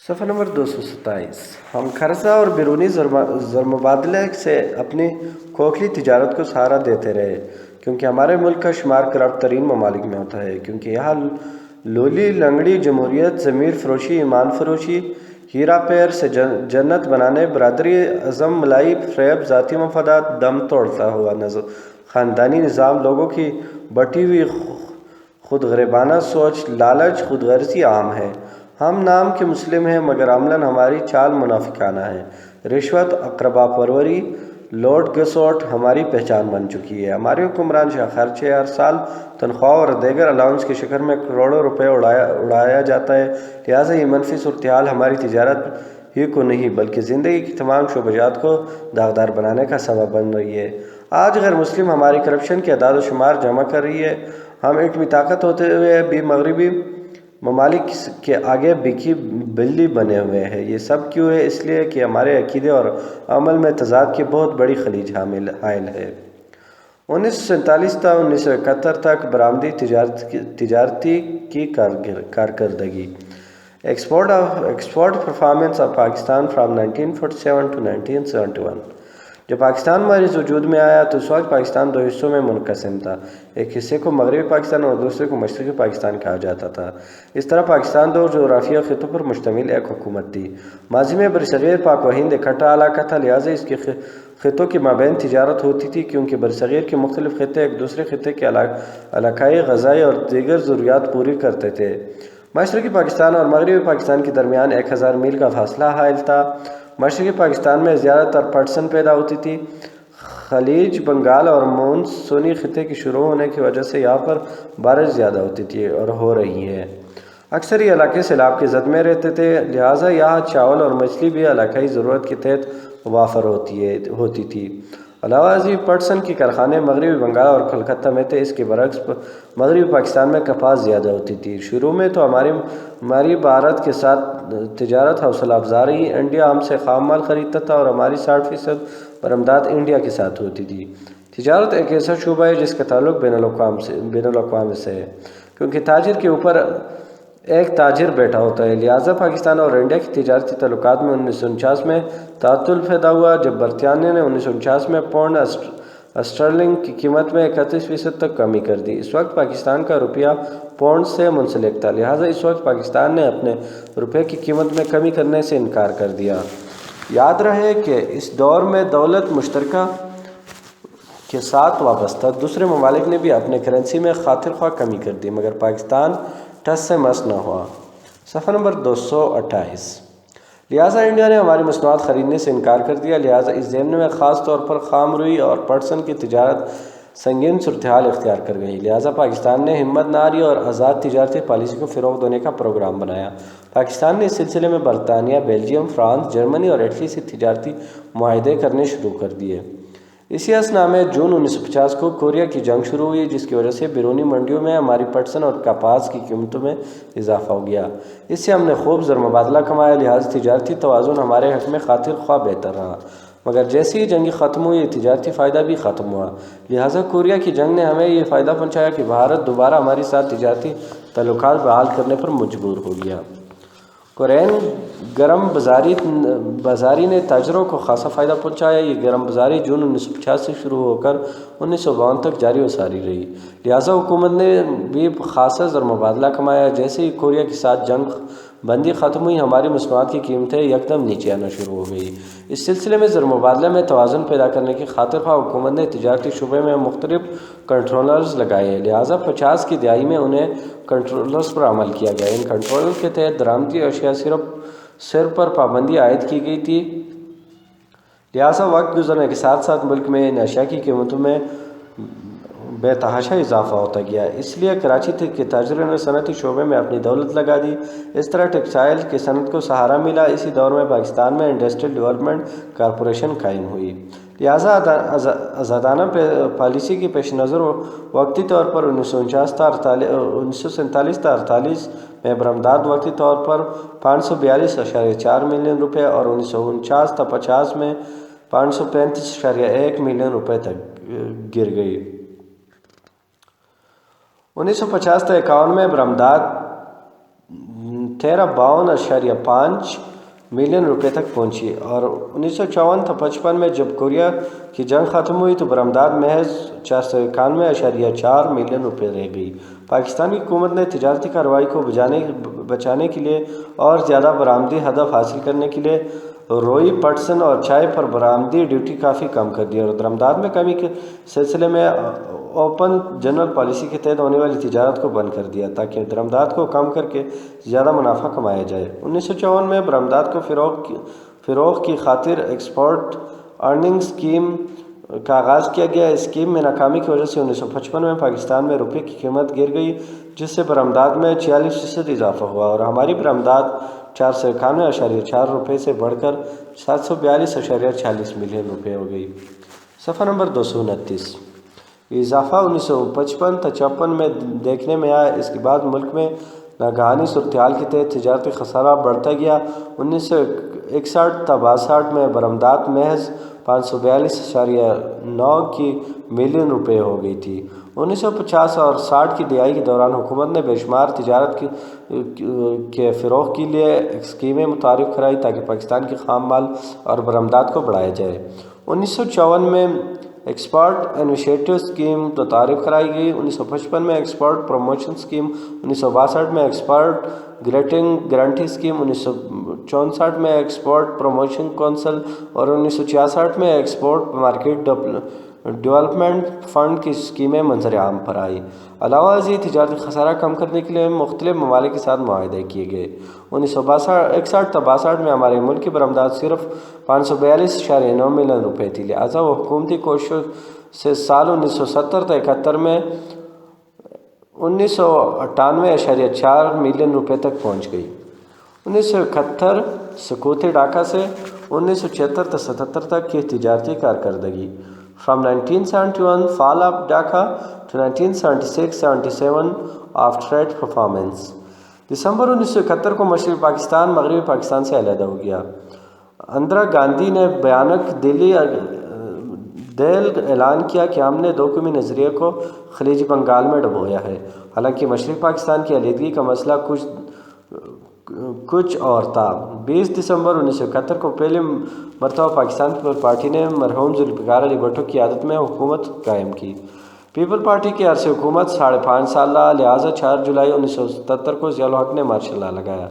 صفحہ نمبر 227 ہم قرضہ اور بیرونی زرمبادلے سے اپنی کھوکھلی تجارت کو سہارا دیتے رہے کیونکہ ہمارے ملک کا شمار کرپٹ ترین ممالک میں ہوتا ہے، کیونکہ یہاں لولی لنگڑی جمہوریت، ضمیر فروشی، ایمان فروشی، ہیرا پیر سے جنت بنانے، برادری ازم، ملائی فریب، ذاتی مفادات، دم توڑتا ہوا خاندانی نظام، لوگوں کی بٹی ہوئی خود غربانہ سوچ، لالچ، خود غرضی عام ہے۔ ہم نام کے مسلم ہیں مگر عملاً ہماری چال منافقانہ ہے۔ رشوت، اقربا پروری، لوٹ گسوٹ ہماری پہچان بن چکی ہے۔ ہمارے حکمران خرچے ہر سال تنخواہ اور دیگر الاؤنس کی شکل میں کروڑوں روپے اڑایا جاتا ہے، لہٰذا یہ منفی صورتحال ہماری تجارت ہی کو نہیں بلکہ زندگی کی تمام شعبہ جات کو داغدار بنانے کا سبب بن رہی ہے۔ آج غیر مسلم ہماری کرپشن کے اعداد و شمار جمع کر رہی ہے۔ ہم ایٹمی طاقت ہوتے ہوئے بھی مغربی ممالک کے آگے بکی بلی بنے ہوئے ہیں۔ یہ سب کیوں ہے؟ اس لیے کہ ہمارے عقیدے اور عمل میں تضاد کی بہت بڑی خلیج حائل ہے۔ 1947 تا 1971 تک برآمدی تجارتی کی کارکردگی export performance of Pakistan from 1947 to 1971۔ جب پاکستان مریض وجود میں آیا تو اس وقت پاکستان دو حصوں میں منقسم تھا، ایک حصے کو مغربی پاکستان اور دوسرے کو مشرقی پاکستان کہا جاتا تھا۔ اس طرح پاکستان دو جغرافیائی خطوں پر مشتمل ایک حکومت تھی۔ ماضی میں برصغیر پاک و ہند اکٹھا علاقہ تھا، لہٰذا اس کے خطوں کے مابین تجارت ہوتی تھی کیونکہ برصغیر کے مختلف خطے ایک دوسرے خطے کے علاقائی، غذائی اور دیگر ضروریات پوری کرتے تھے۔ مشرقی پاکستان اور مغربی پاکستان کے درمیان 1000 میل کا فاصلہ حائل تھا۔ مشرقی پاکستان میں زیادہ تر پٹسن پیدا ہوتی تھی۔ خلیج بنگال اور مونسونی خطے کی شروع ہونے کی وجہ سے یہاں پر بارش زیادہ ہوتی تھی اور ہو رہی ہے۔ اکثر یہ علاقے سیلاب کی زد میں رہتے تھے، لہٰذا یہاں چاول اور مچھلی بھی علاقائی ضرورت کے تحت وافر ہوتی تھی۔ علاوہ ازیں پٹسن کے کارخانے مغربی بنگال اور کلکتہ میں تھے، اس کے برعکس مغربی پاکستان میں کپاس زیادہ ہوتی تھی۔ شروع میں تو ہماری بھارت کے ساتھ تجارت حوصلہ افزا رہی۔ انڈیا ہم سے خام مال خریدتا تھا اور ہماری 60% برآمدات انڈیا کے ساتھ ہوتی تھی۔ تجارت ایک ایسا شعبہ ہے جس کا تعلق بین الاقوامی سے ہے، کیونکہ تاجر کے اوپر ایک تاجر بیٹھا ہوتا ہے، لہٰذا پاکستان اور انڈیا کی تجارتی تعلقات میں 1949 میں تعطل پیدا ہوا جب برطانیہ نے 1949 میں پاؤنڈ اسٹرلنگ کی قیمت میں 31% تک کمی کر دی۔ اس وقت پاکستان کا روپیہ پاؤنڈ سے منسلک تھا، لہٰذا اس وقت پاکستان نے اپنے روپے کی قیمت میں کمی کرنے سے انکار کر دیا۔ یاد رہے کہ اس دور میں دولت مشترکہ کے ساتھ وابستہ دوسرے ممالک نے بھی اپنے کرنسی میں خاطر خواہ کمی کر دی مگر پاکستان ٹس سے مس نہ ہوا۔ صفحہ نمبر 228 لہٰذا انڈیا نے ہماری مصنوعات خریدنے سے انکار کر دیا، لہٰذا اس ضمن میں خاص طور پر خام روئی اور پٹسن کی تجارت سنگین صورتحال اختیار کر گئی، لہٰذا پاکستان نے ہمت نہ ہاری اور آزاد تجارتی پالیسی کو فروغ دینے کا پروگرام بنایا۔ پاکستان نے اس سلسلے میں برطانیہ، بیلجیم، فرانس، جرمنی اور اٹلی سے تجارتی معاہدے کرنے شروع کر دیے۔ اسی اثنا میں جون 1950 کو کوریا کی جنگ شروع ہوئی جس کی وجہ سے بیرونی منڈیوں میں ہماری پٹسن اور کپاس کی قیمتوں میں اضافہ ہو گیا۔ اس سے ہم نے خوب زرمبادلہ کمایا، لہٰذا تجارتی توازن ہمارے حق میں خاطر خواہ بہتر رہا، مگر جیسے ہی جنگی ختم ہوئی تجارتی فائدہ بھی ختم ہوا، لہٰذا کوریا کی جنگ نے ہمیں یہ فائدہ پہنچایا کہ بھارت دوبارہ ہمارے ساتھ تجارتی تعلقات بحال کرنے پر مجبور ہو گیا۔ کورین گرم بازاری نے تاجروں کو خاصا فائدہ پہنچایا۔ یہ گرم بازاری جون 1950 سے شروع ہو کر 1952 تک جاری و ساری رہی، لہٰذا حکومت نے بھی خاصا زرمبادلہ کمایا۔ جیسے ہی کوریا کے ساتھ جنگ بندی ختم ہوئی، ہماری مصنوعات کی قیمتیں یکدم نیچے آنا شروع ہو گئی۔ اس سلسلے میں زرمبادلہ میں توازن پیدا کرنے کی خاطر خواہ حکومت نے تجارتی شعبے میں مختلف کنٹرولرز لگائے، لہٰذا 50 کی دہائی میں انہیں کنٹرولرز پر عمل کیا گیا۔ ان کنٹرولرز کے تحت درآمدی اشیاء صرف پر پابندی عائد کی گئی تھی، لہٰذا وقت گزرنے کے ساتھ ساتھ ملک میں ان اشیاء کی قیمتوں میں بے تحاشا اضافہ ہوتا گیا۔ اس لیے کراچی کے تاجروں نے صنعتی شعبے میں اپنی دولت لگا دی، اس طرح ٹیکسٹائل کی صنعت کو سہارا ملا۔ اسی دور میں پاکستان میں انڈسٹریل ڈیولپمنٹ کارپوریشن قائم ہوئی، لہٰذا آزادانہ پالیسی کے پیش نظر وقتی طور پر 1947 تا 48 میں برآمدات وقتی طور پر 542.4 ملین روپے اور 1949 تا 50 میں 535.1 ملین روپے تک گر گئی۔ 1950 تا 51 میں برآمدات 1352.5 ملین روپے تک پہنچی، اور 1954-55 میں جب کوریا کی جنگ ختم ہوئی تو برآمدات محض 491.4 ملین روپے رہ گئی۔ پاکستان کی حکومت نے تجارتی کارروائی کو بچانے کے لیے اور زیادہ برآمدی ہدف حاصل کرنے کے لیے روئی، پٹسن اور چائے پر برآمدی ڈیوٹی کافی کم کر دی اور درآمدات میں کمی کے سلسلے میں اوپن جنرل پالیسی کے تحت ہونے والی تجارت کو بند کر دیا تاکہ درآمدات کو کم کر کے زیادہ منافع کمایا جائے۔ 1954 میں برآمدات کو فروغ کی خاطر ایکسپورٹ ارننگ اسکیم کا آغاز کیا گیا۔ اس اسکیم میں ناکامی کی وجہ سے 1955 میں پاکستان میں روپے کی قیمت گر گئی، جس سے برآمدات میں 46% اضافہ ہوا اور ہماری برآمدات 491.4 روپے سے بڑھ کر 742.46 ملین روپے ہو گئی۔ صفحہ نمبر 229۔ اضافہ 1955-56 میں دیکھنے میں آیا۔ اس کے بعد ملک میں ناگہانی صورتحال کے تحت تجارتی خسارہ بڑھتا گیا۔ 1961-62 میں برآمدات محض 542.9 ملین روپے ہو گئی تھی۔ 1950 اور 60 کی دہائی کے دوران حکومت نے بے شمار تجارت کے فروغ کے لیے اسکیمیں متعارف کرائی تاکہ پاکستان کے خام مال اور برآمدات کو بڑھایا جائے۔ 1954 میں ایکسپورٹ انیشیٹو اسکیم متعارف کرائی گئی۔ 1955 میں ایکسپورٹ پروموشن اسکیم، 1962 میں ایکسپورٹ گارنٹی اسکیم، 1964 میں ایکسپورٹ پروموشن کونسل اور 1966 میں ایکسپورٹ مارکیٹ ڈیولپمنٹ فنڈ کی اسکیمیں منظر عام پر آئی۔ علاوہ ازیں تجارتی خسارہ کم کرنے کے لیے مختلف ممالک کے ساتھ معاہدے کیے گئے۔ 1961-62 میں ہمارے ملک کی برآمدات صرف 542.9 ملین روپے تھی، لہٰذا وہ حکومتی کوششوں سے سال 1970-71 میں 1998.4 ملین روپے تک پہنچ گئی۔ 1971 سکوت ڈھاکہ سے 1976-77 تک کی تجارتی کارکردگی۔ From 1971 fall of Dhaka to 1976-77 of trade performance۔ دسمبر 1971 کو مشرقی پاکستان مغربی پاکستان سے علیحدہ ہو گیا۔ اندرا گاندھی نے بیانک دل اعلان کیا کہ ہم نے دو قومی نظریے کو خلیج بنگال میں ڈبویا ہے۔ حالانکہ مشرقی پاکستان کی علیحدگی کا مسئلہ کچھ اور تھا۔ 20 دسمبر 1971 کو پہلی مرتبہ پاکستان پیپل پارٹی نے مرحوم ذوالفقار علی بھٹو کی قیادت میں حکومت قائم کی۔ پیپل پارٹی کی عرصہ حکومت 5.5 سال رہا، لہٰذا 4 جولائی 1977 کو ضیاء الحق نے مارشل لا لگایا،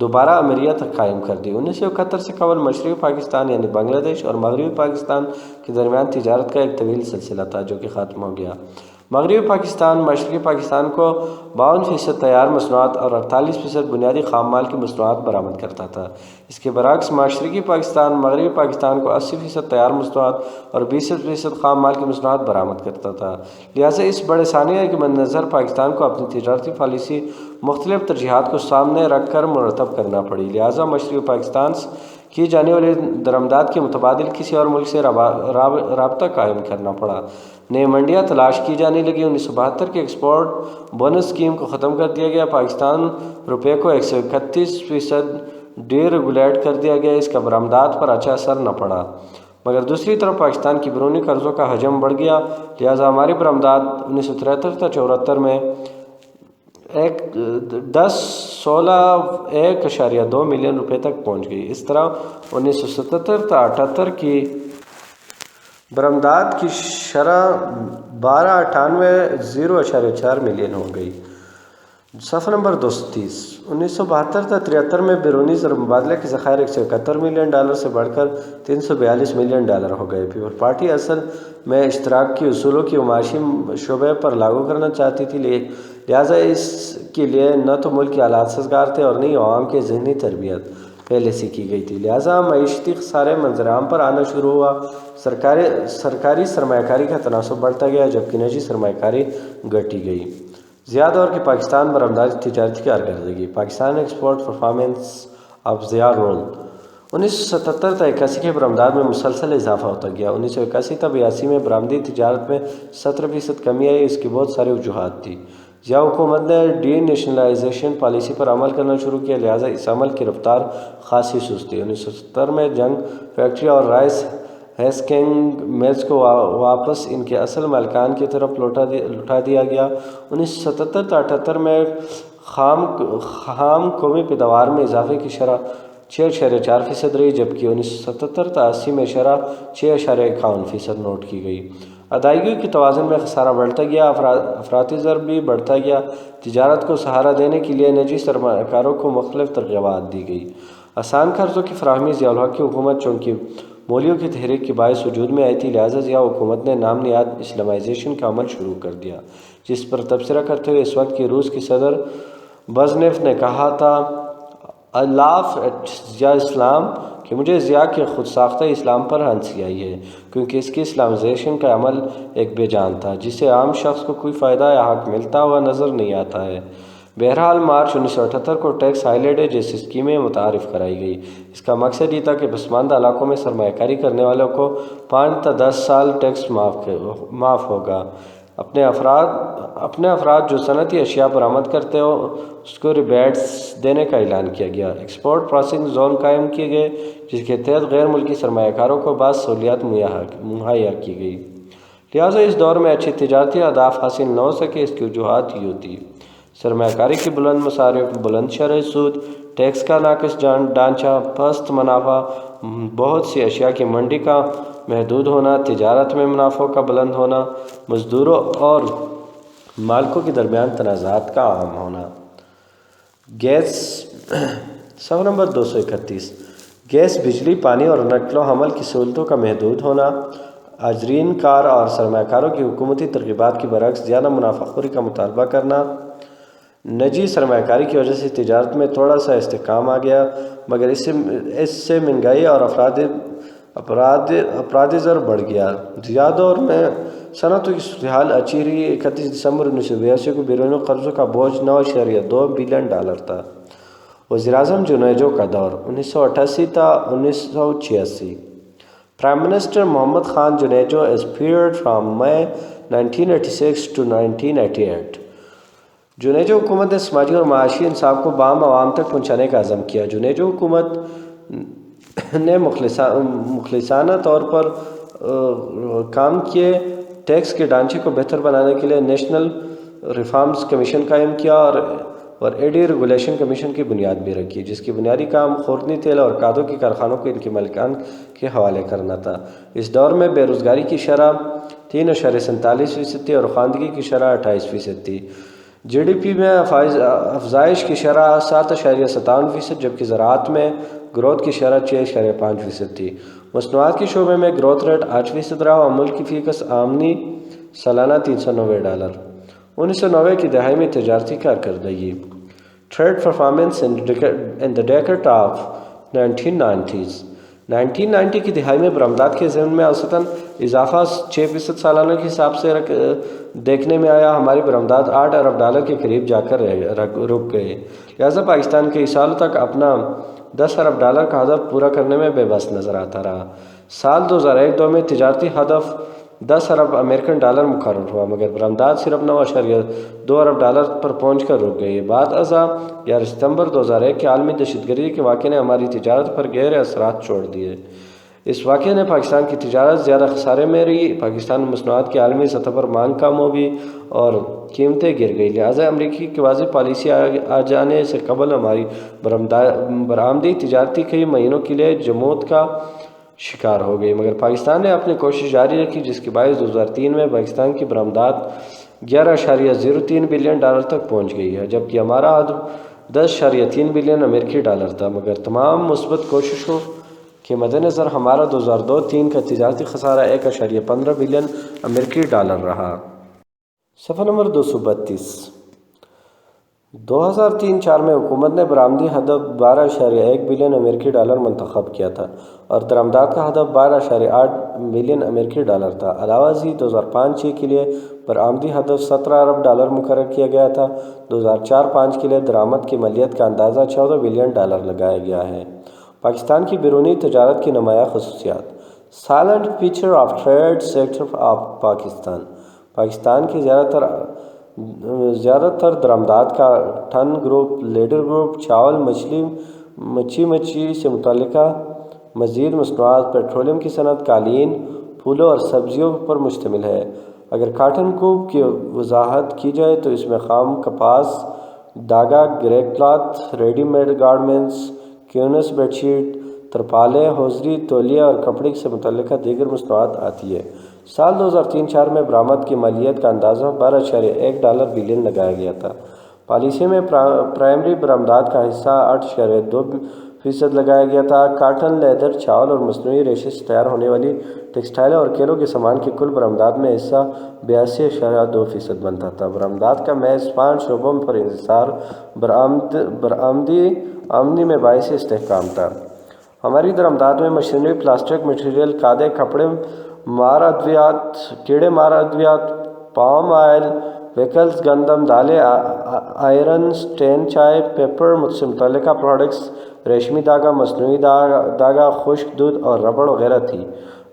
دوبارہ امریت قائم کر دی۔ 1971 سے قبل مشرقی پاکستان یعنی بنگلہ دیش اور مغربی پاکستان کے درمیان تجارت کا ایک طویل سلسلہ تھا جو کہ ختم ہو گیا۔ مغربی پاکستان مشرقی پاکستان کو 52% تیار مصنوعات اور 48% بنیادی خام مال کی مصنوعات برآمد کرتا تھا۔ اس کے برعکس مشرقی پاکستان مغربی پاکستان کو 80% تیار مصنوعات اور 20% خام مال کی مصنوعات برآمد کرتا تھا۔ لہٰذا اس بڑے ثانیہ کے مد نظر پاکستان کو اپنی تجارتی پالیسی مختلف ترجیحات کو سامنے رکھ کر مرتب کرنا پڑی، لہٰذا مشرقی پاکستان کی جانے والی درآمدات کے متبادل کسی اور ملک سے رابطہ قائم کرنا پڑا۔ نئی منڈیاں تلاش کی جانے لگی۔ 1972 کے ایکسپورٹ بونس اسکیم کو ختم کر دیا گیا۔ پاکستان روپے کو 131% ڈی ریگولیٹ کر دیا گیا۔ اس کا برآمدات پر اچھا اثر نہ پڑا، مگر دوسری طرف پاکستان کی بیرونی قرضوں کا حجم بڑھ گیا، لہٰذا ہماری برآمدات 1973-74 میں 1.2 ملین روپے تک پہنچ گئی۔ اس طرح 1977-78 کی برآمدات کی شرح 1298.04 ملین ہو گئی۔ صفحہ نمبر 230۔ 1972-73 میں بیرونی زر مبادلہ کے ذخائر 171 ملین ڈالر سے بڑھ کر 342 ملین ڈالر ہو گئے۔ پیپل پارٹی اصل میں اشتراک کی اصولوں کی معاشی شعبے پر لاگو کرنا چاہتی تھی، لہٰذا اس کے لیے نہ تو ملک کے حالات سازگار تھے اور نہ ہی عوام کی ذہنی تربیت پہلے سے کی گئی تھی، لہٰذا معیشتی خسارے منظر عام پر آنا شروع ہوا۔ سرکاری سرمایہ کاری کا تناسب بڑھتا گیا جبکہ نجی سرمایہ کاری گھٹی گئی۔ ضیاء دور کی پاکستان برآمدات تجارتی کارکردگی۔ Pakistan export performance of Zia rule. 1977-81 کے برآمدات میں مسلسل اضافہ ہوتا گیا۔ 1981-82 میں برآمدی تجارت میں 17% کمی آئی۔ اس کی بہت ساری وجوہات تھی۔ ضیاء حکومت نے ڈی نیشنلائزیشن پالیسی پر عمل کرنا شروع کیا، لہٰذا اس عمل کی رفتار خاصی سست تھی۔ 1970 میں جنگ فیکٹری اور رائس ہیسکنگ میلز کو واپس ان کے اصل مالکان کی طرف لوٹا دیا گیا۔ 1977-78 میں خام قومی پیداوار میں اضافے کی شرح 6.4% رہی، جبکہ 1977 تا 80 میں شرح 6.51% نوٹ کی گئی۔ ادائیگیوں کے توازن میں خسارہ بڑھتا گیا، افراطی ضرب بھی بڑھتا گیا۔ تجارت کو سہارا دینے کے لیے نجی سرمایہ کاروں کو مختلف ترغیبات دی گئی۔ آسان قرضوں کی فراہمی ضیاء الحق کی حکومت چونکہ مولیوں کی تحریک کے باعث وجود میں آئی تھی، لہٰذا ضیاء حکومت نے نام نہاد اسلامائزیشن کا عمل شروع کر دیا، جس پر تبصرہ کرتے ہوئے اس وقت کے روس کے صدر برژنیف نے کہا تھا "لاف ایٹ ضیاء اسلام" کہ مجھے ضیاء کے خود ساختہ اسلام پر ہنسی آئی ہے، کیونکہ اس کی اسلامائزیشن کا عمل ایک بے جان تھا جسے عام شخص کو کوئی فائدہ یا حق ملتا ہوا نظر نہیں آتا ہے۔ بہرحال مارچ 1978 کو ٹیکس ہالیڈے جیسی اسکیمیں متعارف کرائی گئی۔ اس کا مقصد یہ تھا کہ پسماندہ علاقوں میں سرمایہ کاری کرنے والوں کو 5 تا 10 سال ٹیکس معاف ہوگا۔ اپنے افراد جو صنعتی اشیاء برآمد کرتے ہو اس کو ریبیٹس دینے کا اعلان کیا گیا۔ ایکسپورٹ پروسیسنگ زون قائم کیے گئے، جس کے تحت غیر ملکی سرمایہ کاروں کو بعض سہولیات مہیا کی گئی۔ لہٰذا اس دور میں اچھی تجارتی اہداف حاصل نہ ہو سکے۔ اس کی وجوہات یہ ہوتی: سرمایہ کاری کی بلند مصارف، بلند شرح سود، ٹیکس کا ناقص ڈھانچہ، پست منافع، بہت سی اشیاء کی منڈی کا محدود ہونا، تجارت میں منافعوں کا بلند ہونا، مزدوروں اور مالکوں کے درمیان تنازعات کا عام ہونا۔ گیس صفحہ نمبر 231 گیس، بجلی، پانی اور نقل و حمل کی سہولتوں کا محدود ہونا، اجرین کار اور سرمایہ کاروں کی حکومتی ترغیبات کے برعکس زیادہ منافع خوری کا مطالبہ کرنا۔ نجی سرمایہ کاری کی وجہ سے تجارت میں تھوڑا سا استحکام آ گیا، مگر اس سے مہنگائی اور افرادی ضرر بڑھ گیا۔ ضیاء دور میں صنعتوں کی صورتحال اچھی رہی۔ 31 دسمبر 1982 کو بیرونی قرضوں کا بوجھ $9.2 بلین تھا۔ وزیر اعظم جنیجو کا دور 1988 تا 1986۔ Prime minister Muhammad Khan Junejo as period from May 1986 to 1988۔ Junejo حکومت نے سماجی اور معاشی انصاف کو بعام عوام تک پہنچانے کا عزم کیا۔ جنیجو حکومت نے مخلصانہ طور پر کام کیے، ٹیکس کے ڈھانچے کو بہتر بنانے کے لیے نیشنل ریفارمز کمیشن قائم کیا اور ایڈی ریگولیشن کمیشن کی بنیاد بھی رکھی، جس کی بنیادی کام خوردنی تیل اور کھادوں کے کارخانوں کو ان کے مالکان کے حوالے کرنا تھا۔ اس دور میں بے روزگاری کی شرح 3.47% تھی اور خواندگی کی شرح 28% تھی۔ جی ڈی پی میں افزائش کی شرح 7.57%، جبکہ زراعت میں گروتھ کی شرح 6.5% تھی۔ مصنوعات کے شعبے میں گروتھ ریٹ 8% رہا اور ملک کی فی کس آمدنی سالانہ $390۔ 1990 کی دہائی میں تجارتی کارکردگی trade performance in the decade of 1990s۔ 1990 کی دہائی میں برآمدات کے ضمن میں اوسطاً اضافہ 6% سالانہ کے حساب سے دیکھنے میں آیا۔ ہماری برآمدات $8 ارب کے قریب جا کر رک گئے، لہٰذا پاکستان کئی سالوں تک اپنا $10 ارب کا ہدف پورا کرنے میں بے بس نظر آتا رہا۔ سال 2001-2 میں تجارتی ہدف $10 ارب مقرر ہوا، مگر برآمدات صرف $9.2 ارب پر پہنچ کر رک گئی۔ بعد ازاں 11 ستمبر 2001 کے عالمی دہشت گردی کے واقعے نے ہماری تجارت پر گہرے اثرات چھوڑ دیے۔ اس واقعے نے پاکستان کی تجارت زیادہ خسارے میں رہی۔ پاکستان مصنوعات کی عالمی سطح پر مانگ کم ہو گئی اور قیمتیں گر گئی، لہٰذا امریکی کی واضح پالیسی آ جانے سے قبل ہماری برآمدی تجارتی کئی مہینوں کے لیے جمود کا شکار ہو گئی، مگر پاکستان نے اپنی کوشش جاری رکھی، جس کے باعث 2003 میں پاکستان کی برآمدات $11.03 بلین تک پہنچ گئی ہے، جبکہ ہمارا ہدف $10.3 بلین تھا۔ مگر تمام مثبت کوششوں کے مد نظر ہمارا 2002-03 کا تجارتی خسارہ $1.15 بلین رہا۔ صفحہ نمبر 232 2003-04 میں حکومت نے برآمدی ہدف $12.1 بلین منتخب کیا تھا اور درآمدات کا ہدف $12.8 بلین تھا۔ علاوہ ازیں 2005-06 کے لیے برآمدی ہدف $17 ارب مقرر کیا گیا تھا۔ 2004-05 کے لیے درآمد کی مالیت کا اندازہ $14 بلین لگایا گیا ہے۔ پاکستان کی بیرونی تجارت کی نمایاں خصوصیات: silent feature of trade sector of Pakistan. Pakistan کی زیادہ تر درآمدات کا ٹن گروپ، لیڈر گروپ، چاول، مچھی سے متعلقہ مزید مصنوعات، پیٹرولیم کی صنعت، قالین، پھولوں اور سبزیوں پر مشتمل ہے۔ اگر کاٹن گروپ کی وضاحت کی جائے تو اس میں خام کپاس، داگا، grey cloth, ready made garments, canvas bed sheet, ترپالیں، ہوزری، تولیہ اور کپڑے سے متعلقہ دیگر مصنوعات آتی ہے۔ سال 2003-4 میں برآمد کی مالیت کا اندازہ $12.1 بلین لگایا گیا تھا۔ پالیسی میں پرائمری برآمدات کا حصہ 8.2% لگایا گیا تھا۔ کاٹن، لیدر، چاول اور مصنوعی ریشے سے تیار ہونے والی ٹیکسٹائل اور کھیلوں کے سامان کی کل برآمدات میں حصہ 82.2% بنتا تھا۔ برآمدات کا محض 5 شعبوں پر انحصار آمدنی میں باعث استحکام تھا۔ ہماری درآمدات میں مشینری، پلاسٹک مٹیریل، کھادے، کپڑے، مار ادویات، کیڑے مار ادویات، پام آئل، ویکلز، گندم، دالیں، آئرن، سٹین، چائے، پیپر سے متعلقہ پروڈکٹس، ریشمی دھاگا، مصنوعی دھاگا، خشک دودھ اور ربڑ وغیرہ تھی۔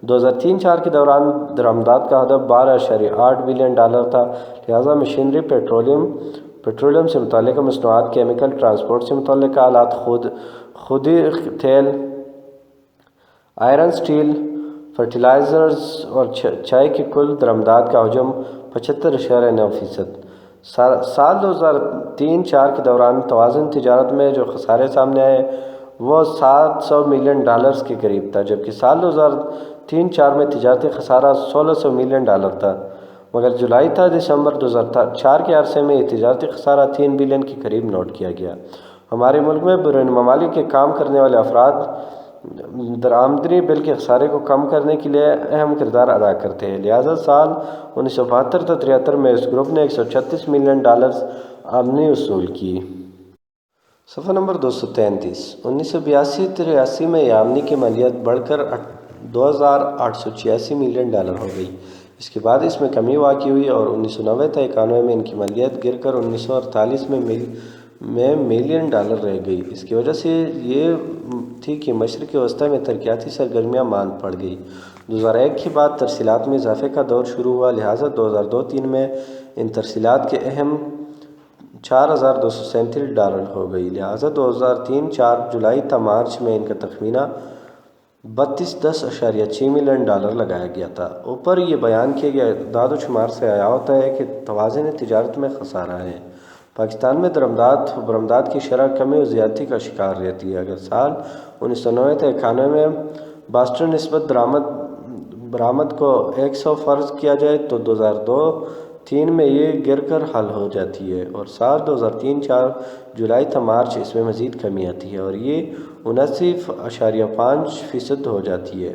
2003-4 کے دوران درآمدات کا ہدف $12.8 بلین تھا، لہٰذا مشینری، پیٹرولیم سے متعلقہ مصنوعات، کیمیکل، ٹرانسپورٹ سے متعلقہ آلات، خودی تیل، آئرن، سٹیل، فرٹیلائزرز اور چائے کی کل درآمدات کا حجم 75.9%۔ سال 2003-4 کے دوران توازن تجارت میں جو خسارے سامنے آئے وہ $700 ملین کے قریب تھا، جبکہ سال 2003-4 میں تجارتی خسارہ $1600 ملین تھا، مگر جولائی تا دسمبر 2004 کے عرصے میں یہ تجارتی خسارہ $3 بلین کے قریب نوٹ کیا گیا۔ ہمارے ملک میں بیرون ممالک کے کام کرنے والے افراد درآمدنی بل کے خسارے کو کم کرنے کے لیے اہم کردار ادا کرتے ہیں، لہٰذا سال 1972-73 میں اس گروپ نے $136 ملین آمدنی وصول کی۔ صفحہ نمبر 233۔ 1982-83 میں یہ آمدنی کی مالیت بڑھ کر $2886 ملین ہو گئی۔ اس کے بعد اس میں کمی واقع ہوئی اور 1990-91 میں ان کی مالیت گر کر 1948 میں ملین رہ گئی۔ اس کی وجہ سے یہ تھی کہ مشرق وسطیٰ میں ترقیاتی سرگرمیاں ماند پڑ گئی۔ 2001 کے بعد ترسیلات میں اضافے کا دور شروع ہوا، لہٰذا 2002-03 میں ان ترسیلات کی اہم $4237 ہو گئی، لہٰذا 2003-4 جولائی تا مارچ میں ان کا تخمینہ $3210.6 ملین لگایا گیا تھا۔ اوپر یہ بیان کیے گئے اعداد و شمار سے عیاں ہوتا ہے کہ توازن تجارت میں خسارہ ہے۔ پاکستان میں درآمدات و برآمدات کی شرح کمی و زیادتی کا شکار رہتی ہے۔ اگر سال 1990-91 میں باسٹر نسبت برآمد کو 100 فرض کیا جائے تو 2002-03 میں یہ گر کر حل ہو جاتی ہے اور سال 2003-4 جولائی تا مارچ اس میں مزید کمی آتی ہے اور یہ 79.5% ہو جاتی ہے۔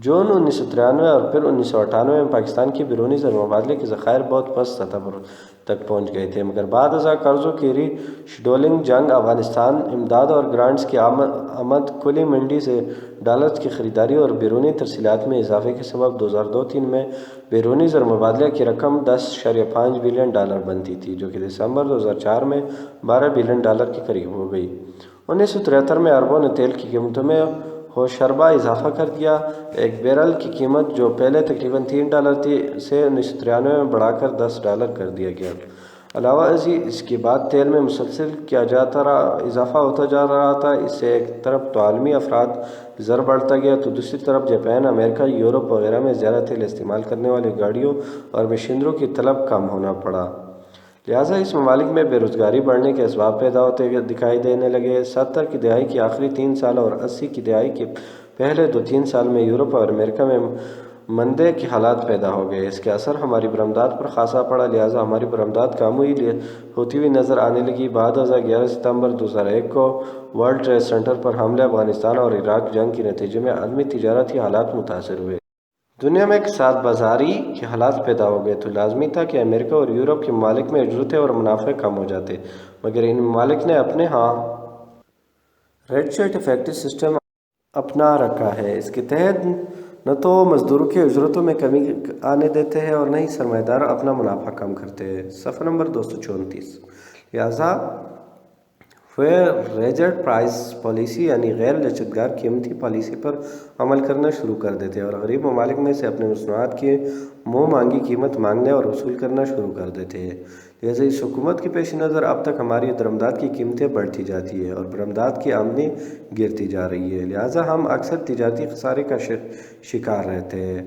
جون 1993 اور پھر 1998 میں پاکستان کی بیرونی زر مبادلے کے ذخائر بہت پست سطح تک پہنچ گئے تھے، مگر بعد ازاں قرضوں کی ری شیڈولنگ، جنگ، افغانستان، امداد اور گرانٹس کی آمد، کھلی منڈی سے ڈالرز کی خریداری اور بیرونی ترسیلات میں اضافے کے سبب 2002-03 میں بیرونی زر مبادلہ کی رقم $10.5 بلین بنتی تھی، جو کہ دسمبر 2004 میں $12 بلین کے قریب ہو گئی۔ 1973 میں عربوں نے تیل کی قیمتوں میں ہوشربا اضافہ کر دیا۔ ایک بیرل کی قیمت جو پہلے تقریباً $3 تھی سے 1993 میں بڑھا کر $10 کر دیا گیا۔ علاوہ ازیں اس کے بعد تیل میں مسلسل اضافہ ہوتا جا رہا تھا۔ اس سے ایک طرف تو عالمی افراط زر بڑھتا گیا تو دوسری طرف جاپان، امریکہ، یورپ وغیرہ میں زیادہ تیل استعمال کرنے والی گاڑیوں اور مشینریوں کی طلب کم ہونا پڑا، لہٰذا اس ممالک میں بے روزگاری بڑھنے کے اسباب پیدا ہوتے دکھائی دینے لگے۔ 70 کی دہائی کے آخری 3 سال اور 80 کی دہائی کے پہلے 2-3 سال میں یورپ اور امریکہ میں مندے کے حالات پیدا ہو گئے۔ اس کا اثر ہماری برآمدات پر خاصا پڑا، لہٰذا ہماری برآمدات کم ہوتی ہوئی نظر آنے لگی۔ بعد ازاں 11 ستمبر 2001 کو ورلڈ ٹریڈ سینٹر پر حملے، افغانستان اور عراق جنگ کے نتیجے میں عالمی تجارتی حالات متاثر ہوئے۔ دنیا میں اقتصاد بازاری کے حالات پیدا ہو گئے تو لازمی تھا کہ امریکہ اور یورپ کے ممالک میں اجرتیں اور منافع کم ہو جاتے، مگر ان ممالک نے اپنے ہاں ریٹشٹ افیکٹ سسٹم اپنا رکھا ہے۔ اس کے تحت نہ تو مزدوروں کی اجرتوں میں کمی آنے دیتے ہیں اور نہ ہی سرمایہ دار اپنا منافع کم کرتے ہیں۔ صفحہ نمبر 234۔ لہٰذا وہ ریجڈ پرائس پالیسی یعنی غیر لچکدار قیمتی پالیسی پر عمل کرنا شروع کر دیتے اور غریب ممالک میں سے اپنے مصنوعات کی منہ مانگی قیمت مانگنے اور وصول کرنا شروع کر دیتے ہیں۔ لہٰذا اس حکومت کے پیش نظر اب تک ہماری درآمدات کی قیمتیں بڑھتی جاتی ہیں اور برآمدات کی آمدنی گرتی جا رہی ہے، لہٰذا ہم اکثر تجارتی خسارے کا شکار رہتے ہیں۔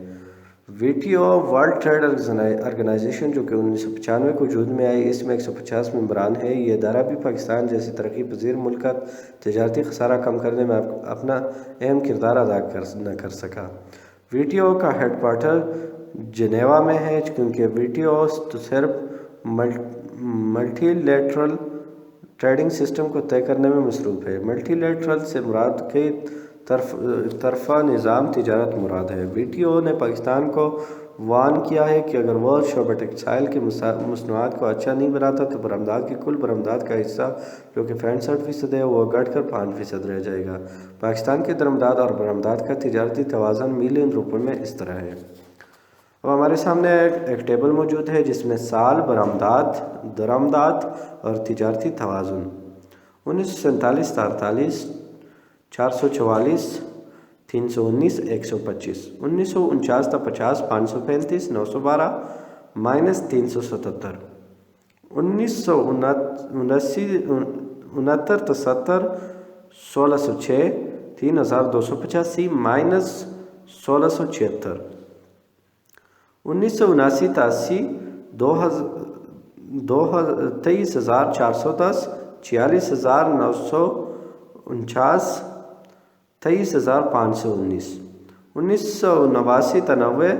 WTO ورلڈ ٹریڈ آرگنائزیشن جو کہ 1995 کو وجود میں آئی، اس میں 150 ممبران ہے۔ یہ ادارہ بھی پاکستان جیسے ترقی پذیر ملک کا تجارتی خسارہ کم کرنے میں اپنا اہم کردار ادا نہ کر سکا۔ WTO کا ہیڈ کوارٹر جنیوا میں ہے، کیونکہ WTO تو صرف ملٹی لیٹرل ٹریڈنگ سسٹم کو طے کرنے میں مصروف ہے۔ ملٹی لیٹرل سے مراد کئی طرفہ نظام تجارت مراد ہے۔ WTO نے پاکستان کو وارن کیا ہے کہ اگر وہ شعبہ ٹیکسٹائل کی مصنوعات کو اچھا نہیں بناتا تو برآمدات کی کل برآمدات کا حصہ جو کہ 65% ہے وہ گھٹ کر 5% رہ جائے گا۔ پاکستان کے درآمدات اور برآمدات کا تجارتی توازن ملین روپے میں اس طرح ہے۔ اب ہمارے سامنے ایک ٹیبل موجود ہے جس میں سال، برآمدات، درآمدات اور تجارتی توازن 1947 تا 48، 444، 319، 125، 1949 تا 50، 535، 912، -377، 1969 تا 70، 1606، 3285، -1676، 1979 تا 80، 23,410، 46,949، 23,519، 1989 تا 90،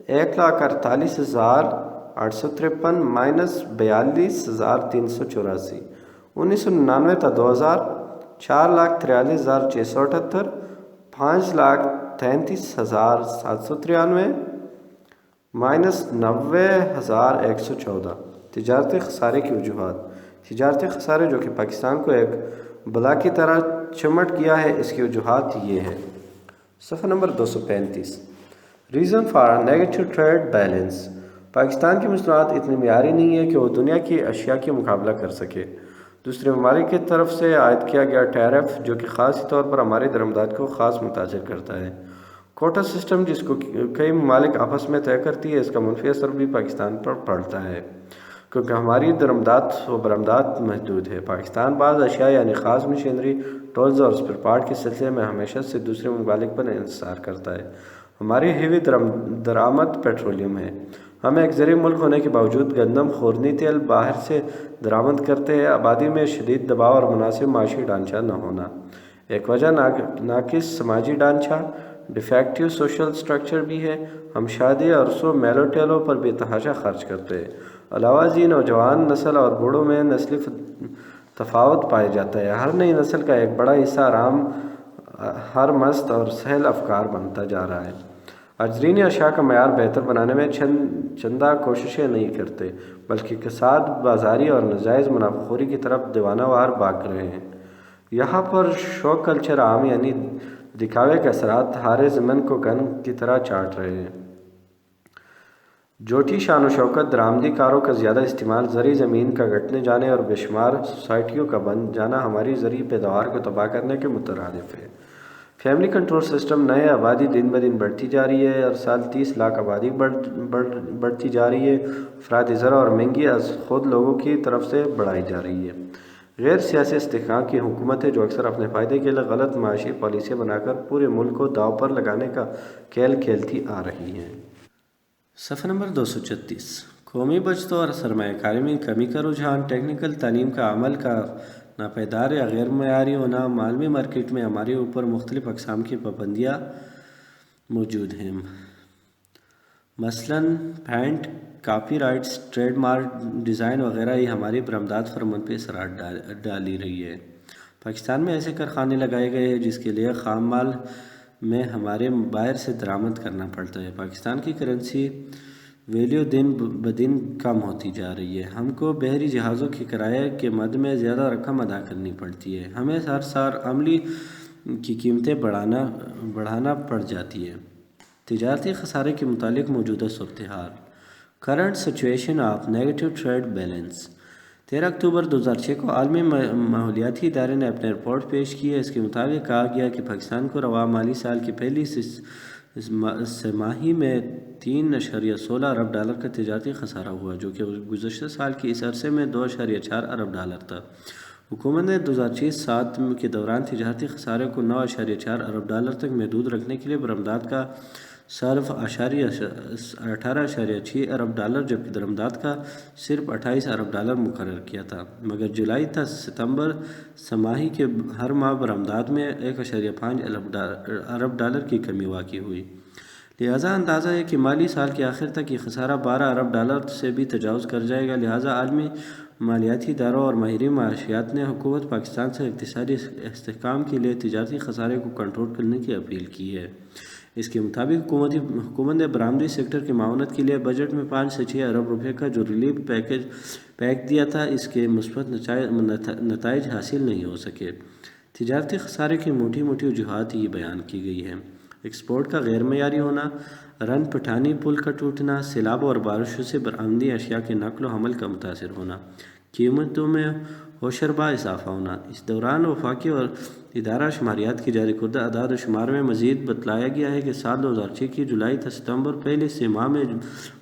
1,64,069، 1,48,853، -42,384، 1999 تا 2000، 4,43,678، 5,33,793، -90,114۔ تجارتی خسارے کی وجوہات۔ تجارتی خسارے جو کہ پاکستان کو ایک بلا کی طرح چمٹ گیا ہے، اس کی وجوہات یہ ہے۔ صفحہ نمبر 235، reason for negative trade balance. Pakistan کی مصنوعات اتنی معیاری نہیں ہے کہ وہ دنیا کی اشیاء کی مقابلہ کر سکے۔ دوسرے ممالک کی طرف سے عائد کیا گیا ٹیرف جو کہ خاصی طور پر ہماری درآمدات کو خاص متاثر کرتا ہے۔ کوٹا سسٹم جس کو کئی ممالک آپس میں طے کرتی ہے، اس کا منفی اثر بھی پاکستان پر پڑتا ہے کیونکہ ہماری درآمدات و برآمدات محدود ہے۔ پاکستان بعض اشیاء یعنی خاص مشینری، ٹولز اور اسپیئر پارٹ کے سلسلے میں ہمیشہ سے دوسرے ممالک پر انحصار کرتا ہے۔ ہماری ہیوی درآمد پیٹرولیم ہے۔ ہم ایک زرعی ملک ہونے کے باوجود گندم، خوردنی تیل باہر سے درآمد کرتے ہیں۔ آبادی میں شدید دباؤ اور مناسب معاشی ڈھانچہ نہ ہونا ایک وجہ، ناقص سماجی ڈھانچہ، ڈیفیکٹیو سوشل سٹرکچر بھی ہے۔ ہم شادی، عرسوں، میلوں ٹیلوں پر بے تحاشا خرچ کرتے ہیں۔ علاوہ ازیں نوجوان نسل اور بوڑھوں میں نسلی تفاوت پایا جاتا ہے۔ ہر نئی نسل کا ایک بڑا حصہ آرام، ہر مست اور سہل افکار بنتا جا رہا ہے۔ آج زرعی اشیاء کا معیار بہتر بنانے میں چندہ کوششیں نہیں کرتے بلکہ کساد بازاری اور ناجائز منافع خوری کی طرف دیوانہ وار بھاگ رہے ہیں۔ یہاں پر شو کلچر عام یعنی دکھاوے کے اثرات ہارے زمین کو گن کی طرح چاٹ رہے ہیں۔ جھوٹی شان و شوکت، درآمدی کاروں کا زیادہ استعمال، زرعی زمین کا گھٹنے جانے اور بے شمار سوسائٹیوں کا بن جانا ہماری زرعی پیداوار کو تباہ کرنے کے مترادف ہے۔ فیملی کنٹرول سسٹم، نئے آبادی دن بدن بڑھتی جا رہی ہے۔ ہر سال 30 لاکھ آبادی بڑھتی جا رہی ہے۔ افراطی زر اور مہنگی از خود لوگوں کی طرف سے بڑھائی جا رہی ہے۔ غیر سیاسی استحکام کی حکومتیں جو اکثر اپنے فائدے کے لیے غلط معاشی پالیسیاں بنا کر پورے ملک کو داؤ پر لگانے کا کھیل کھیلتی آ رہی ہیں۔ صفحہ نمبر 236، قومی بچتوں اور سرمایہ کاری میں کمی کا رجحان، ٹیکنیکل تعلیم کا عمل کا ناپائیدار یا غیر معیاری ہونا، عالمی مارکیٹ میں ہمارے اوپر مختلف اقسام کی پابندیاں موجود ہیں، مثلاً patent, copyrights, trademark, design وغیرہ ہی ہماری برآمدات پر منفی اثرات ڈالی رہی ہے۔ پاکستان میں ایسے کارخانے لگائے گئے ہیں جس کے لیے خام مال میں ہمارے باہر سے درآمد کرنا پڑتا ہے۔ پاکستان کی کرنسی ویلیو دن بدن کم ہوتی جا رہی ہے۔ ہم کو بحری جہازوں کے کرائے کے مد میں زیادہ رقم ادا کرنی پڑتی ہے۔ ہمیں ہر سال عملے کی قیمتیں بڑھانا پڑ جاتی ہے۔ تجارتی خسارے کے متعلق موجودہ صورتحال، current situation of negative trade balance. 13 اکتوبر 2006 کو عالمی ماحولیاتی ادارے نے اپنی رپورٹ پیش کی ہے۔ اس کے مطابق کہا گیا کہ پاکستان کو رواں مالی سال کی پہلی سہ ماہی میں $3.16 ارب کا تجارتی خسارہ ہوا، جو کہ گزشتہ سال کے اس عرصے میں $2.4 ارب تھا۔ حکومت نے 2006-07 کے دوران تجارتی خسارے کو 9.4 ارب ڈالر تک محدود رکھنے کے لیے برآمدات کا صرف 18.6 ارب ڈالر جبکہ درآمدات کا صرف 28 ارب ڈالر مقرر کیا تھا، مگر جولائی تا ستمبر سماہی کے ہر ماہ برآمدات میں 1.5 ارب ڈالر کی کمی واقع ہوئی۔ لہٰذا اندازہ ہے کہ مالی سال کے آخر تک یہ خسارہ 12 ارب ڈالر سے بھی تجاوز کر جائے گا۔ لہٰذا عالمی مالیاتی اداروں اور ماہرین معاشیات نے حکومت پاکستان سے اقتصادی استحکام کے لیے تجارتی خسارے کو کنٹرول کرنے کی اپیل کی ہے۔ اس کے مطابق حکومت نے برآمدی سیکٹر کی معاونت کے لیے بجٹ میں 5 سے 6 ارب روپے کا جو ریلیف پیک دیا تھا، اس کے مثبت نتائج حاصل نہیں ہو سکے۔ تجارتی خسارے کی موٹی وجوہات یہ بیان کی گئی ہیں: ایکسپورٹ کا غیر معیاری ہونا، رن پٹھانی پل کا ٹوٹنا، سیلاب اور بارشوں سے برآمدی اشیاء کے نقل و حمل کا متاثر ہونا، قیمتوں میں ہوشربا اضافہ ہونا۔ اس دوران وفاقی اور ادارہ شماریات کی جاری کردہ اعداد و شمار میں مزید بتلایا گیا ہے کہ سال 2006 کی جولائی تا ستمبر پہلے سے ماہ میں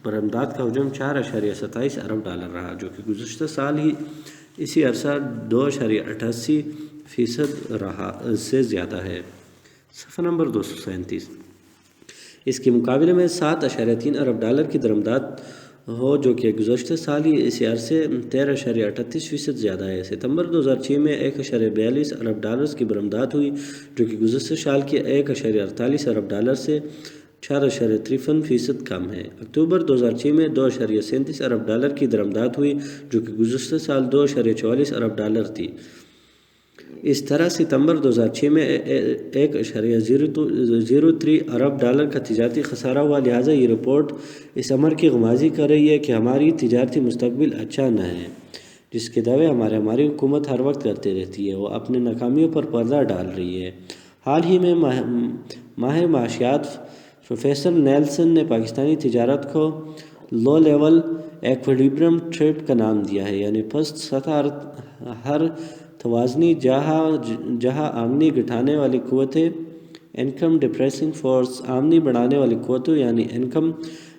برآمدات کا حجم 4.27 ارب ڈالر رہا، جو کہ گزشتہ سال ہی اسی عرصہ 2.88% رہا سے زیادہ ہے۔ صفحہ نمبر 237۔ اس کے مقابلے میں 7.3 ارب ڈالر کی درآمدات ہو جو کہ گزشتہ سال ہی اسی عرصے 13.38% زیادہ ہے۔ ستمبر 2006 میں 1.42 ارب ڈالر کی برآمدات ہوئی جو کہ گزشتہ سال کے 1.48 ارب ڈالر سے 4.53% کم ہے۔ اکتوبر 2006 میں 2.37 ارب ڈالر کی درآمدات ہوئی جو کہ گزشتہ سال 2.44 ارب ڈالر تھی۔ اس طرح ستمبر 2006 میں 1.03 ارب ڈالر کا تجارتی خسارہ ہوا۔ لہٰذا یہ رپورٹ اس امر کی غمازی کر رہی ہے کہ ہماری تجارتی مستقبل اچھا نہ ہے، جس کے دعوے ہماری حکومت ہر وقت کرتے رہتی ہے، وہ اپنے ناکامیوں پر پردہ ڈال رہی ہے۔ حال ہی میں ماہر معاشیات پروفیسر نیلسن نے پاکستانی تجارت کو لو لیول ایکویلیبرم ٹریڈ کا نام دیا ہے، یعنی پست سطح ہر توازنی جہاں آمدنی گھٹانے والی قوتیں انکم ڈپریسنگ فورس، آمدنی بڑھانے والی قوتوں یعنی انکم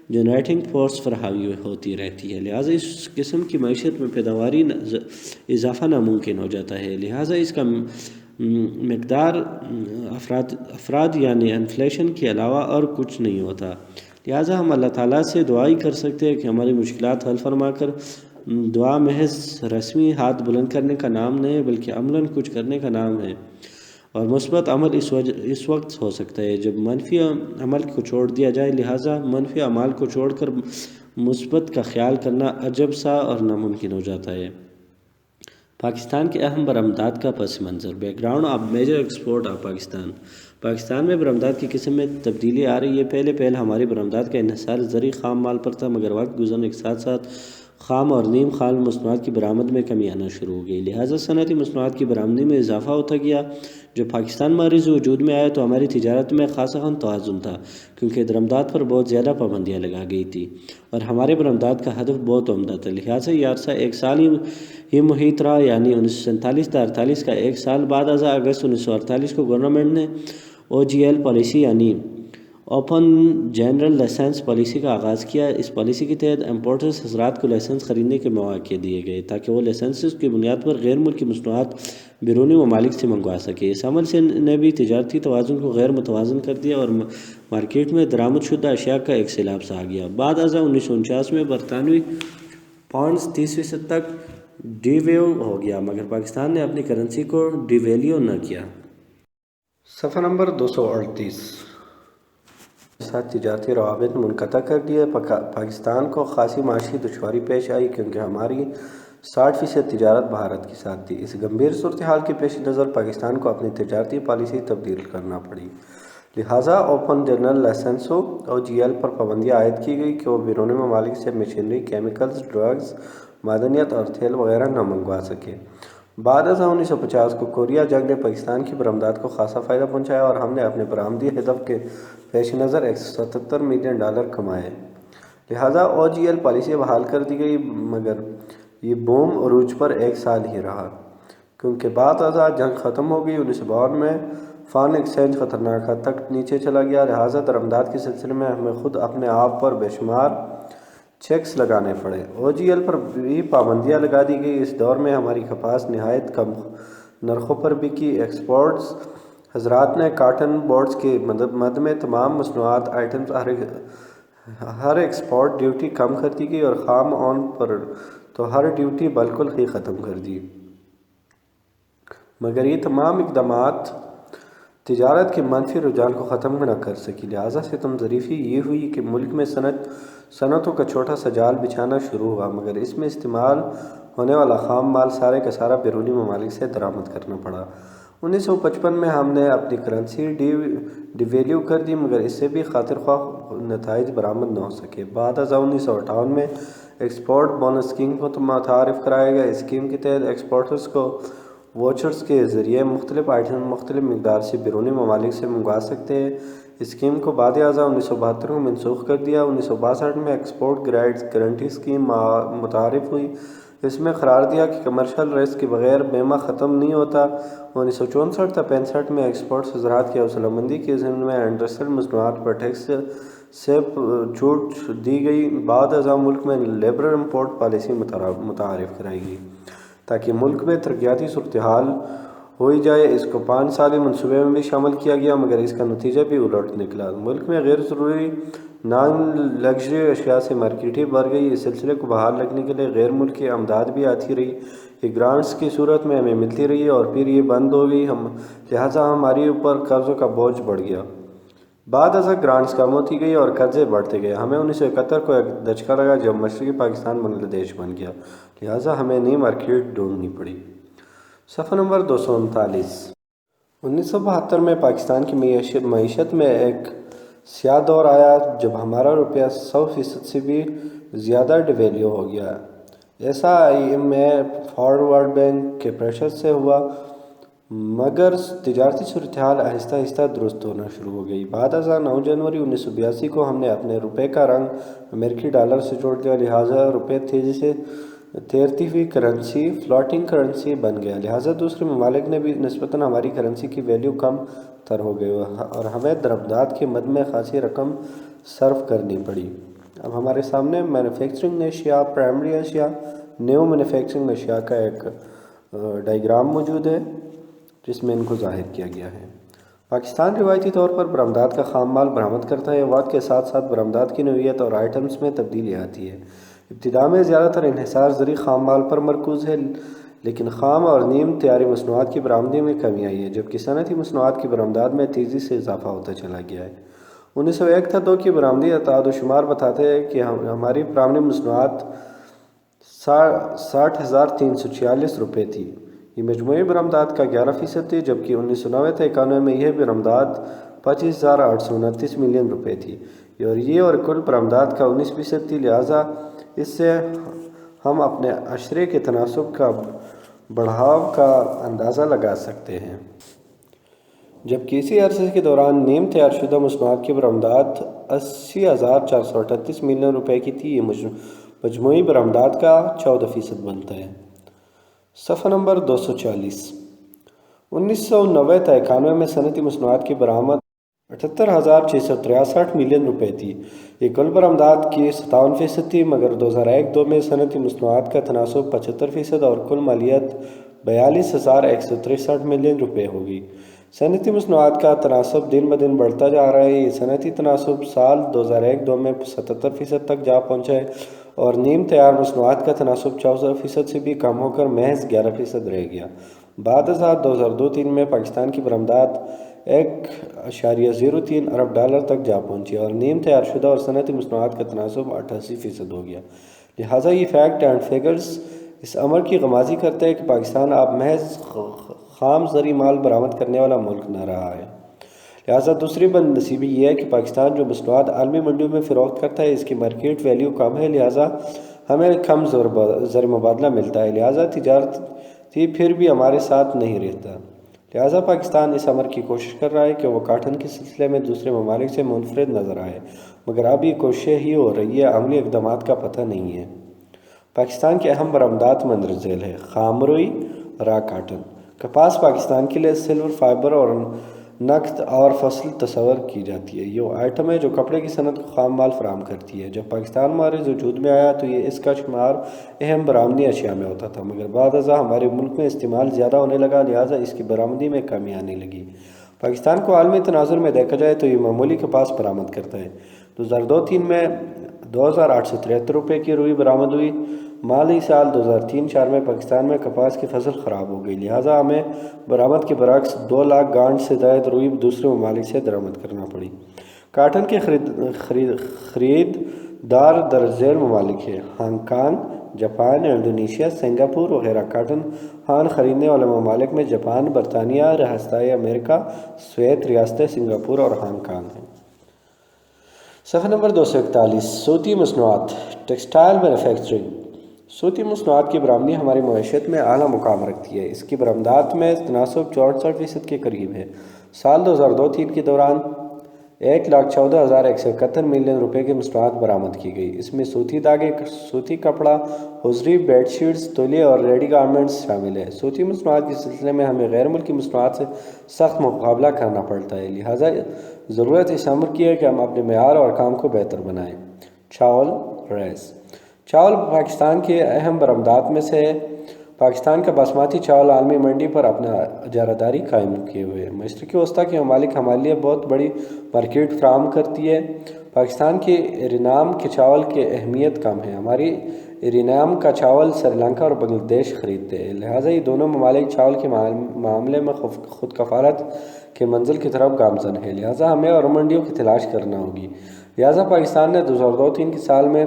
جنریٹنگ فورس پر حاوی ہوتی رہتی ہے۔ لہٰذا اس قسم کی معیشت میں پیداواری اضافہ ناممکن ہو جاتا ہے، لہٰذا اس کا مقدار افراد یعنی انفلیشن کے علاوہ اور کچھ نہیں ہوتا۔ لہٰذا ہم اللہ تعالیٰ سے دعا ہی کر سکتے ہیں کہ ہماری مشکلات حل فرما کر۔ دعا محض رسمی ہاتھ بلند کرنے کا نام نہیں بلکہ عملاً کچھ کرنے کا نام ہے، اور مثبت عمل اس وقت ہو سکتا ہے جب منفی عمل کو چھوڑ دیا جائے۔ لہٰذا منفی اعمال کو چھوڑ کر مثبت کا خیال کرنا عجب سا اور ناممکن ہو جاتا ہے۔ پاکستان کے اہم برآمدات کا پس منظر۔ Background of major export of Pakistan. Pakistan میں برآمدات کی قسم میں تبدیلی آ رہی ہے۔ پہلے ہماری برآمدات کا انحصار زرعی خام مال پر تھا، مگر وقت گزرنے کے ساتھ ساتھ خام اور نیم خام مصنوعات کی برآمد میں کمی آنا شروع ہو گئی، لہٰذا صنعتی مصنوعات کی برآمدی میں اضافہ ہوتا گیا۔ جب پاکستان معرض وجود میں آیا تو ہماری تجارت میں خاصا توازن تھا، کیونکہ درآمدات پر بہت زیادہ پابندیاں لگا گئی تھی اور ہمارے برآمدات کا ہدف بہت عمدہ تھا، لہٰذا یہ عرصہ ایک سال ہی محیط رہا، یعنی 1947 تا 48 کا ایک سال بعد ازاں اگست 1948 کو گورنمنٹ نے OGL پالیسی یعنی اوپن جنرل لائسنس پالیسی کا آغاز کیا۔ اس پالیسی کے تحت امپورٹرز حضرات کو لائسنس خریدنے کے مواقع دیے گئے تاکہ وہ لائسنسز کی بنیاد پر غیر ملکی مصنوعات بیرونی ممالک سے منگوا سکے۔ اس عمل سے نے بھی تجارتی توازن کو غیر متوازن کر دیا اور مارکیٹ میں درآمد شدہ اشیاء کا ایک سیلاب سا آ گیا۔ بعد ازاں 1949 میں برطانوی پاؤنڈز 30% تک ڈی ویو ہو گیا، مگر پاکستان نے اپنی کرنسی کو ڈی ویلیو نہ کیا۔ صفحہ نمبر 238۔ ساتھ تجارتی روابط منقطع کر دیے۔ پاکستان کو خاصی معاشی دشواری پیش آئی کیونکہ ہماری 60% تجارت بھارت کے ساتھ تھی۔ اس گمبھیر صورتحال کے پیش نظر پاکستان کو اپنی تجارتی پالیسی تبدیل کرنا پڑی، لہٰذا اوپن جنرل لائسنسوں OGL پر پابندیاں عائد کی گئی کہ وہ بیرونی ممالک سے مشینری، کیمیکلز، ڈرگز، معدنیات اور تیل وغیرہ نہ منگوا سکے۔ بعد ازاں 1950 کو کوریا جنگ نے پاکستان کی برآمدات کو خاصا فائدہ پہنچایا اور ہم نے اپنے برآمدی ہدف کے پیش نظر $177 ملین کمائے، لہٰذا OGL پالیسی بحال کر دی گئی، مگر یہ بوم عروج پر ایک سال ہی رہا کیونکہ بعد ازاں جنگ ختم ہو گئی۔ 1952 میں فارن ایکسچینج خطرناک حد تک نیچے چلا گیا، لہٰذا درآمدات کے سلسلے میں ہمیں خود اپنے آپ پر بے شمار چیکس لگانے پڑے۔ OGL پر بھی پابندیاں لگا دی گئی۔ اس دور میں ہماری کپاس نہایت کم نرخوں پر بکی۔ ایکسپورٹس حضرات نے کاٹن بورڈز کے مد میں تمام مصنوعات آئٹمز ہر ایکسپورٹ ڈیوٹی کم کر دی گئی اور خام اون پر تو ہر ڈیوٹی بالکل ہی ختم کر دی۔ مگر یہ تمام اقدامات تجارت کے منفی رجحان کو ختم نہ کر سکی۔ لہٰذا ستم ظریفی یہ ہوئی کہ ملک میں صنعتوں کا چھوٹا سا جال بچھانا شروع ہوا، مگر اس میں استعمال ہونے والا خام مال سارے کا سارا بیرونی ممالک سے درآمد کرنا پڑا۔ 1955 میں ہم نے اپنی کرنسی ڈی ویلیو کر دی، مگر اس سے بھی خاطر خواہ نتائج برآمد نہ ہو سکے۔ بعد ازاں 1958 میں ایکسپورٹ بونس اسکیم کو متعارف کرایا گیا۔ اس اسکیم کے تحت ایکسپورٹرز کو واچرز کے ذریعے مختلف آئٹم مختلف مقدار سے بیرونی ممالک سے منگوا سکتے ہیں۔ اس اسکیم کو بعد ازاں 1972 میں منسوخ کر دیا۔ 1962 میں ایکسپورٹ گارنٹی اسکیم متعارف ہوئی۔ اس میں قرار دیا کہ کمرشل رسک کے بغیر بیمہ ختم نہیں ہوتا۔ 1964 تا 65 میں ایکسپورٹس حضرات کی حوصلہ مندی کے ضمن میں انڈسٹریل مصنوعات پر ٹیکس سے چھوٹ دی گئی۔ بعد ازاں ملک میں لبرل امپورٹ پالیسی متعارف کرائی گئی تاکہ ملک میں ترقیاتی صورتحال ہوئی جائے۔ اس کو 5 سالی منصوبے میں بھی شامل کیا گیا، مگر اس کا نتیجہ بھی الٹ نکلا۔ ملک میں غیر ضروری نان لگژری اشیاء سے مارکیٹیں بڑھ گئی۔ اس سلسلے کو بحال رکھنے کے لیے غیر ملکی امداد بھی آتی رہی۔ یہ گرانٹس کی صورت میں ہمیں ملتی رہی اور پھر یہ بند ہو گئی، لہٰذا ہمارے اوپر قرضوں کا بوجھ بڑھ گیا۔ بعد ازاں گرانٹس کم ہوتی گئی اور قرضے بڑھتے گئے۔ ہمیں 1971 کو ایک دھچکا لگا جب مشرقی پاکستان بنگلہ دیش بن گیا، لہٰذا ہمیں نئی مارکیٹ ڈھونڈنی پڑی۔ صفحہ نمبر 239۔ 1972 میں پاکستان کی معیشت میں ایک سیاہ دور آیا جب ہمارا روپیہ 100% سے بھی زیادہ ڈی ویلیو ہو گیا۔ ایسا IMF اور ورلڈ بینک کے پریشر سے ہوا، مگر تجارتی صورتحال آہستہ آہستہ درست ہونا شروع ہو گئی۔ بعد ازاں 9 جنوری 1982 کو ہم نے اپنے روپے کا رنگ امریکی ڈالر سے جوڑ دیا، لہٰذا روپے تیزی سے تیرتی ہوئی کرنسی فلوٹنگ کرنسی بن گیا، لہٰذا دوسرے ممالک نے بھی نسبتاً ہماری کرنسی کی ویلیو کم تر ہو گئی اور ہمیں درآمدات کے مد میں خاصی رقم صرف کرنی پڑی۔ اب ہمارے سامنے مینوفیکچرنگ اشیاء، پرائمری اشیاء، نیو مینوفیکچرنگ اشیاء کا ایک ڈائیگرام موجود ہے جس میں ان کو ظاہر کیا گیا ہے۔ پاکستان روایتی طور پر برآمدات کا خام مال برآمد کرتا ہے۔ وقت کے ساتھ ساتھ برآمدات کی نوعیت اور آئٹمز میں تبدیلی آتی ہے۔ ابتدا میں زیادہ تر انحصار زرعی خام مال پر مرکوز ہے، لیکن خام اور نیم تیاری مصنوعات کی برآمدی میں کمی آئی ہے، جبکہ صنعتی مصنوعات کی برآمدات میں تیزی سے اضافہ ہوتا چلا گیا ہے۔ 1901 تا 2 کی برآمدی اعداد و شمار بتاتے ہیں کہ ہماری پرائمری مصنوعات 60,346 روپے تھی۔ یہ مجموعی برآمدات کا 11% تھی، جبکہ 1990 تا 91 میں یہ برآمدات 25,829 ملین روپے تھی اور کل برآمدات کا 19% تھی، لہٰذا اس سے ہم اپنے اشرے کے تناسب کا بڑھاؤ کا اندازہ لگا سکتے ہیں۔ جبکہ اسی عرصے کے دوران نیم تیار شدہ مصنوعات کی برآمدات 80,438 ملین روپے کی تھی، یہ مجموعی برآمدات کا 14% بنتا ہے۔ صفحہ نمبر 240۔ 1990 تا 91 میں صنعتی مصنوعات کی برآمد 78,663 ملین روپے تھی، یہ کل برآمدات کی 57% تھی، مگر 2001-2 میں صنعتی مصنوعات کا تناسب 75% اور کل مالیت 42,163 ملین روپے ہوگی۔ صنعتی مصنوعات کا تناسب دن بدن بڑھتا جا رہا ہے۔ یہ صنعتی تناسب سال 2001-2 میں 77% تک جا پہنچا ہے اور نیم تیار مصنوعات کا تناسب 14% سے بھی کم ہو کر محض 11% رہ گیا۔ بعد ازاں 2002-3 میں پاکستان کی برآمدات 1.03 ارب ڈالر تک جا پہنچی اور نیم تیار شدہ اور صنعتی مصنوعات کا تناسب 88% ہو گیا، لہٰذا یہ فیکٹ اینڈ فگرز اس امر کی غمازی کرتے ہیں کہ پاکستان اب محض خام زرعی مال برآمد کرنے والا ملک نہ رہا ہے۔ لہٰذا دوسری بد نصیبی یہ ہے کہ پاکستان جو مصنوعات عالمی منڈیوں میں فروخت کرتا ہے اس کی مارکیٹ ویلیو کم ہے، لہٰذا ہمیں کم زر مبادلہ ملتا ہے، لہٰذا تجارتی پھر بھی ہمارے ساتھ نہیں رہتا۔ لہٰذا پاکستان اس امر کی کوشش کر رہا ہے کہ وہ کاٹن کے سلسلے میں دوسرے ممالک سے منفرد نظر آئے، مگر اب یہ کوششیں ہی ہو رہی ہے، عملی اقدامات کا پتہ نہیں ہے۔ پاکستان کے اہم برآمدات مندرجہ ذیل ہے: خام روئی، را کاٹن۔ کپاس پاکستان کے لیے سلور فائبر اور نقد اور فصل تصور کی جاتی ہے۔ یہ وہ آئٹم ہے جو کپڑے کی صنعت کو خام مال فراہم کرتی ہے۔ جب پاکستان ہمارے وجود میں آیا تو اس کا شمار اہم برآمدی اشیاء میں ہوتا تھا، مگر بعد ازاں ہمارے ملک میں استعمال زیادہ ہونے لگا، لہٰذا اس کی برآمدی میں کمی آنے لگی۔ پاکستان کو عالمی تناظر میں دیکھا جائے تو یہ معمولی کپاس برآمد کرتا ہے۔ 2002-03 میں 2873 روپے کی روئی برآمد ہوئی۔ مالی سال 2003-04 میں پاکستان میں کپاس کی فصل خراب ہو گئی، لہٰذا ہمیں برآمد کے برعکس 2 لاکھ گانٹ سے زائد روئی دوسرے ممالک سے درآمد کرنا پڑی۔ کاٹن کے خریدار درج ذیل ممالک ہیں: Hong Kong, Japan, Indonesia, Singapore وغیرہ۔ کاٹن ہان خریدنے والے ممالک میں جاپان، برطانیہ، ریاستہائے امریکہ، سوویت ریاستیں، سنگاپور اور ہانگ کانگ ہیں۔ صفحہ نمبر 241 صوتی مصنوعات، ٹیکسٹائل مینوفیکچرنگ۔ صوتی مصنوعات کی برآمدی ہماری معیشت میں اعلیٰ مقام رکھتی ہے۔ اس کی برآمدات میں تناسب 64% کے قریب ہے۔ سال 2002-03 کے دوران 1,14,171 ملین روپے کی مصنوعات برآمد کی گئی۔ اس میں صوتی دھاگے، صوتی کپڑا، ہوزری، بیڈ شیٹس، تولیے اور ریڈی گارمنٹس شامل ہیں۔ صوتی مصنوعات کے سلسلے میں ہمیں غیر ملکی مصنوعات سے سخت مقابلہ کرنا پڑتا ہے، لہٰذا ضرورت اس امر کی ہے کہ ہم اپنے معیار اور کام کو بہتر بنائیں۔ چاول، ریس۔ چاول پاکستان کی اہم برآمدات میں سے ہے۔ پاکستان کا باسمتی چاول عالمی منڈی پر اپنا اجارہ داری قائم کیے ہوئے ہے۔ مشرقی وسطیٰ کے ممالک ہمارے لیے بہت بڑی مارکیٹ فراہم کرتی ہے۔ پاکستان کی ایرینام کے چاول کی اہمیت کم ہے۔ ہماری ایرینام کا چاول سری لنکا اور بنگلہ دیش خریدتے ہیں، لہٰذا یہ دونوں ممالک چاول کے معاملے میں خود کفالت کے منزل کی طرف گامزن ہے، لہٰذا ہمیں اور منڈیوں کی تلاش کرنا ہوگی۔ لہٰذا پاکستان نے 2002-03 کے سال میں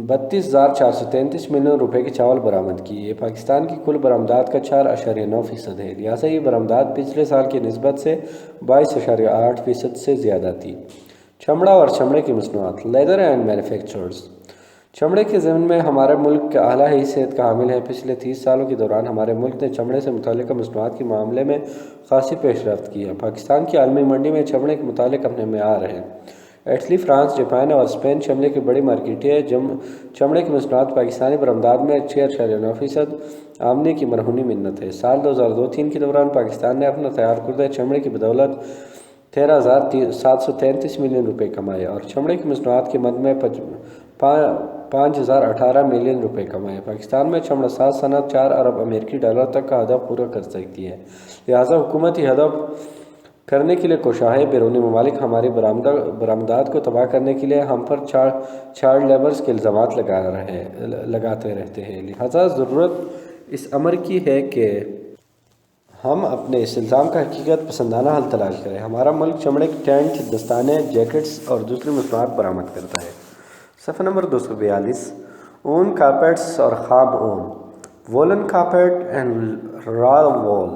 32,433 ملین روپے کے چاول برآمد کیے۔ یہ پاکستان کی کل برآمدات کا 4.9% ہے، لہٰذا یہ برآمدات پچھلے سال کی نسبت سے 22.8% سے زیادہ تھی۔ چمڑا اور چمڑے کی مصنوعات، لیدر اینڈ مینوفیکچرز۔ چمڑے کے ضمن میں ہمارا ملک اعلیٰ حیثیت کا حامل ہے۔ پچھلے 30 سالوں کے دوران ہمارے ملک نے چمڑے سے متعلقہ مصنوعات کے معاملے میں خاصی پیش رفت کی ہے۔ پاکستان کی عالمی منڈی میں چمڑے کے متعلق اپنے معیار ہیں۔ اٹلی، فرانس، جاپان اور اسپین چمڑے کی بڑی مارکیٹیں ہیں۔ چمڑے کی مصنوعات پاکستانی برآمدات میں 6.9% آمدنی کی مرہونی منت ہے۔ سال 2002-03 کے دوران پاکستان نے اپنا تیار کردہ چمڑے کی بدولت 13,733 ملین روپے کمائے اور چمڑے کی مصنوعات کی مد میں 5,018 ملین روپے کمائے۔ پاکستان میں چمڑا ساز صنعت 4 ارب امریکی ڈالر تک کا ہدف پورا کر سکتی ہے، لہٰذا حکومتی ہدف کرنے کے لیے کوشاں ہے۔ بیرونی ممالک ہماری برآمدات کو تباہ کرنے کے لیے ہم پر چائلڈ لیبرز کے الزامات لگاتے رہتے ہیں، لہٰذا ضرورت اس امر کی ہے کہ ہم اپنے اس الزام کا حقیقت پسندانہ حل تلاش کریں۔ ہمارا ملک چمڑے کے ٹینٹ، دستانے، جیکٹس اور دوسری مصنوعات برآمد کرتا ہے۔ صفحہ نمبر 242 اون، کارپیٹس اور خام اون، وولن کارپیٹ اینڈ را وول۔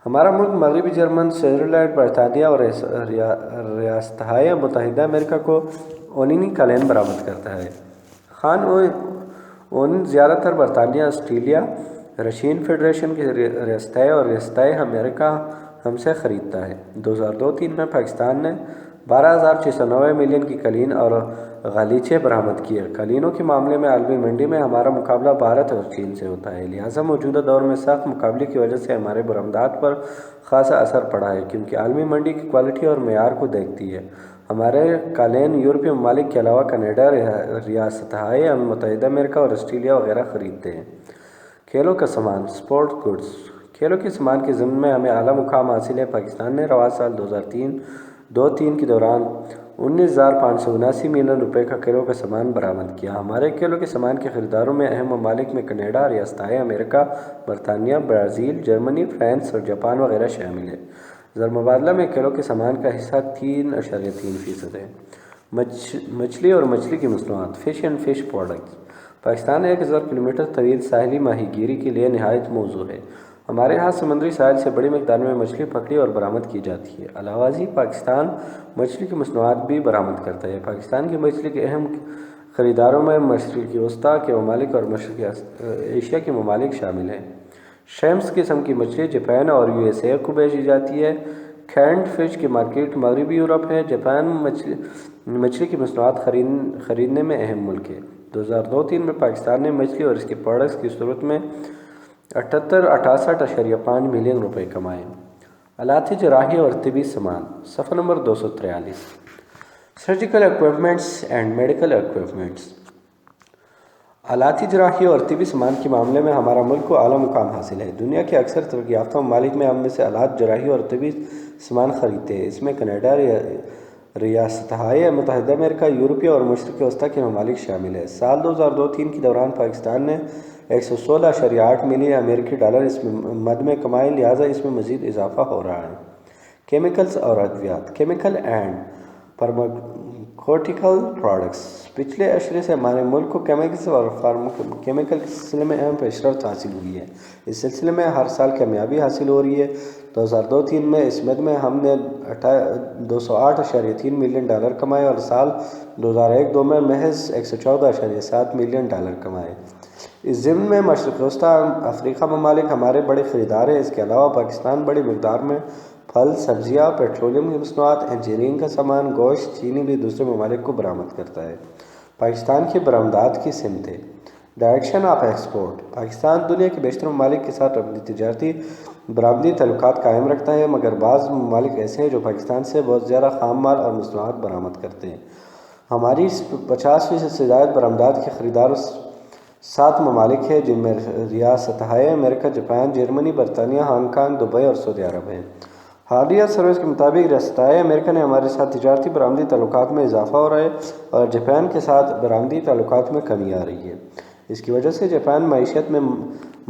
ہمارا ملک مغربی جرمن، سوئٹزرلینڈ، برطانیہ اور ریاستہائے متحدہ امریکہ کو اونی قالین برآمد کرتا ہے۔ خام اون زیادہ تر برطانیہ، آسٹریلیا، رشین فیڈریشن کی ریاستیں اور ریاستہائے امریکہ ہم سے خریدتا ہے۔ 2002-03 میں پاکستان نے 12,690 ملین کی قالین اور غالیچے برآمد کیے۔ قالینوں کے معاملے میں عالمی منڈی میں ہمارا مقابلہ بھارت اور چین سے ہوتا ہے، لہٰذا موجودہ دور میں سخت مقابلے کی وجہ سے ہمارے برآمدات پر خاصا اثر پڑا ہے، کیونکہ عالمی منڈی کی کوالٹی اور معیار کو دیکھتی ہے۔ ہمارے قالین یورپی ممالک کے علاوہ کینیڈا، ریاستہائے متحدہ امریکہ اور آسٹریلیا وغیرہ خریدتے ہیں۔ کھیلوں کا سامان، اسپورٹ گڈز۔ کھیلوں کے سامان کے ضمن میں ہمیں اعلیٰ مقام حاصل ہے۔ پاکستان نے رواں سال 2002-03 کے دوران 19,579 ملین روپے کا کھیلوں کا سامان برآمد کیا۔ ہمارے کھیلوں کے سامان کے خریداروں میں اہم ممالک میں کینیڈا، ریاستہائے امریکہ، برطانیہ، برازیل، جرمنی، فرانس اور جاپان وغیرہ شامل ہیں۔ زر مبادلہ میں کھیلوں کے سامان کا حصہ 3.3% ہے۔ مچھلی اور مچھلی کی مصنوعات، fish and fish products. Pakistan 1,000 kilometre طویل ساحلی ماہی گیری کے لیے نہایت موزوں ہے۔ ہمارے ہاں سمندری ساحل سے بڑی مقدار میں مچھلی پکڑی اور برآمد کی جاتی ہے۔ علاوہ ازیں پاکستان مچھلی کی مصنوعات بھی برآمد کرتا ہے۔ پاکستان کی مچھلی کے اہم خریداروں میں مشرقی وسطیٰ کے ممالک اور مشرقی ایشیا کے ممالک شامل ہیں۔ شیمپس قسم کی مچھلی جاپان اور USA کو بھیجی جاتی ہے۔ کینڈ فش کی مارکیٹ مغربی یورپ ہے۔ جاپان مچھلی کی مصنوعات خریدنے میں اہم ملک ہے۔ 2002-03 میں پاکستان نے مچھلی اور اس کے پروڈکٹس کی صورت میں 68.5 ملین روپے کمائے۔ آلات جراحی اور طبی سامان، صفحہ number 243۔ Surgical equipments and medical equipments. آلات جراحی اور طبی سامان کے معاملے میں ہمارا ملک کو اعلیٰ مقام حاصل ہے۔ دنیا کے اکثر ترقی یافتہ ممالک میں ہم میں سے آلات جراحی اور طبی سامان خریدتے ہیں۔ اس میں کینیڈا، ریاستہائے متحدہ امریکہ، یورپی اور مشرق وسطیٰ کے ممالک شامل ہیں۔ سال 2002-3 کے دوران پاکستان نے 116.8 ملین امریکی ڈالر اس مد میں کمائے، لہٰذا اس میں مزید اضافہ ہو رہا ہے۔ کیمیکلز اور ادویات، کیمیکل اینڈ فارماکوٹیکل پروڈکٹس۔ پچھلے عشرے سے ہمارے ملک کو کیمیکلز اور فارماکوٹیکل کے سلسلے میں اہم پیش رفت حاصل ہوئی ہے۔ اس سلسلے میں ہر سال کامیابی حاصل ہو رہی ہے۔ 2002-3 میں اس مد میں ہم نے 208.3 ملین ڈالر کمائے اور سال 2001-2 میں محض 114.7 ملین ڈالر کمائے۔ اس ضمن میں مشرق وسطیٰ افریقہ ممالک ہمارے بڑے خریدار ہیں۔ اس کے علاوہ پاکستان بڑی مقدار میں پھل، سبزیاں، پیٹرولیم کی مصنوعات، انجینئرنگ کا سامان، گوشت، چینی بھی دوسرے ممالک کو برآمد کرتا ہے۔ پاکستان کی برآمدات کی سمتیں۔ Direction of export. پاکستان دنیا کے بیشتر ممالک کے ساتھ اپنی تجارتی برآمدی تعلقات قائم رکھتا ہے، مگر بعض ممالک ایسے ہیں جو پاکستان سے بہت زیادہ خام مال اور مصنوعات برآمد کرتے ہیں۔ ہماری 50% سے زائد برآمدات کے خریدار 7 ممالک ہیں، جن میں ریاستہائے امریکہ، جاپان، جرمنی، برطانیہ، ہانگ کانگ، دبئی اور سعودی عرب ہیں۔ حالیہ سروس کے مطابق ریاستہائے امریکہ نے ہمارے ساتھ تجارتی برآمدی تعلقات میں اضافہ ہو رہا ہے اور جاپان کے ساتھ برآمدی تعلقات میں کمی آ رہی ہے۔ اس کی وجہ سے جاپان معیشت میں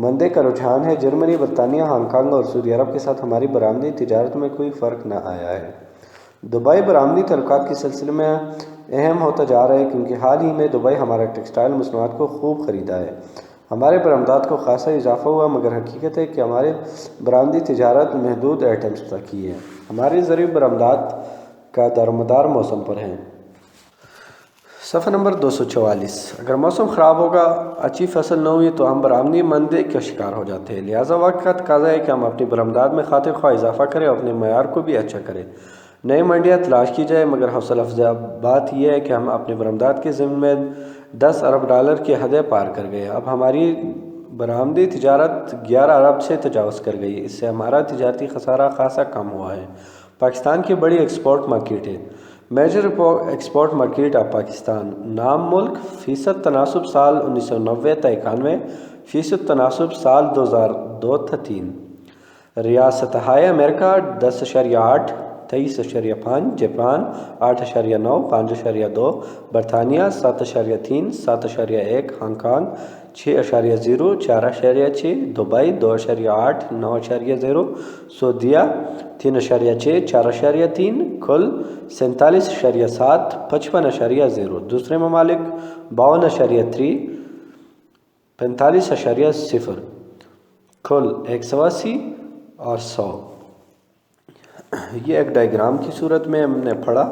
مندے کا رجحان ہے۔ جرمنی، برطانیہ، ہانگ کانگ اور سعودی عرب کے ساتھ ہماری برآمدی تجارت میں کوئی فرق نہ آیا ہے۔ دبئی برآمدی تعلقات کے سلسلے میں اہم ہوتا جا رہا ہے کیونکہ حال ہی میں دبئی ہمارا ٹیکسٹائل مصنوعات کو خوب خریدا ہے۔ ہمارے برآمدات کو خاصا اضافہ ہوا، مگر حقیقت ہے کہ ہمارے برآمدی تجارت محدود آئٹمز تک کی ہے۔ ہماری زرعی برآمدات کا دارومدار موسم پر ہے۔ صفحہ نمبر 244۔ اگر موسم خراب ہوگا، اچھی فصل نہ ہوئی تو ہم برآمدی مندی کا شکار ہو جاتے ہیں، لہٰذا وقت کا تقاضا ہے کہ ہم اپنی برآمدات میں خاطر خواہ اضافہ کریں اور اپنے معیار کو بھی اچھا کریں۔ نئی منڈیاں تلاش کی جائے، مگر حوصلہ افزا بات یہ ہے کہ ہم اپنے برآمدات کے ضمن میں 10 ارب ڈالر کی حدیں پار کر گئے۔ اب ہماری برآمدی تجارت 11 ارب سے تجاوز کر گئی، اس سے ہمارا تجارتی خسارہ خاصا کم ہوا ہے۔ پاکستان کی بڑی ایکسپورٹ مارکیٹ ہے۔ Major export market of Pakistan. نام ملک، فیصد تناسب سال 1990 تا 91، فیصد تناسب سال 2002 تا 3۔ ریاستہائے امریکہ 10.8، 23.5، جاپان 8.9، 5.2، برطانیہ 7.3، 7.1، ہانگ کانگ 6.0، 4.6، دبئی 2.8، 9.0، سعودیہ 3.6، 4.3، کل 47.7، 55.0۔ دوسرے ممالک 52.3، 45.0، کل 180 اور 100۔ یہ ایک ڈائیگرام کی صورت میں ہم نے پڑھا۔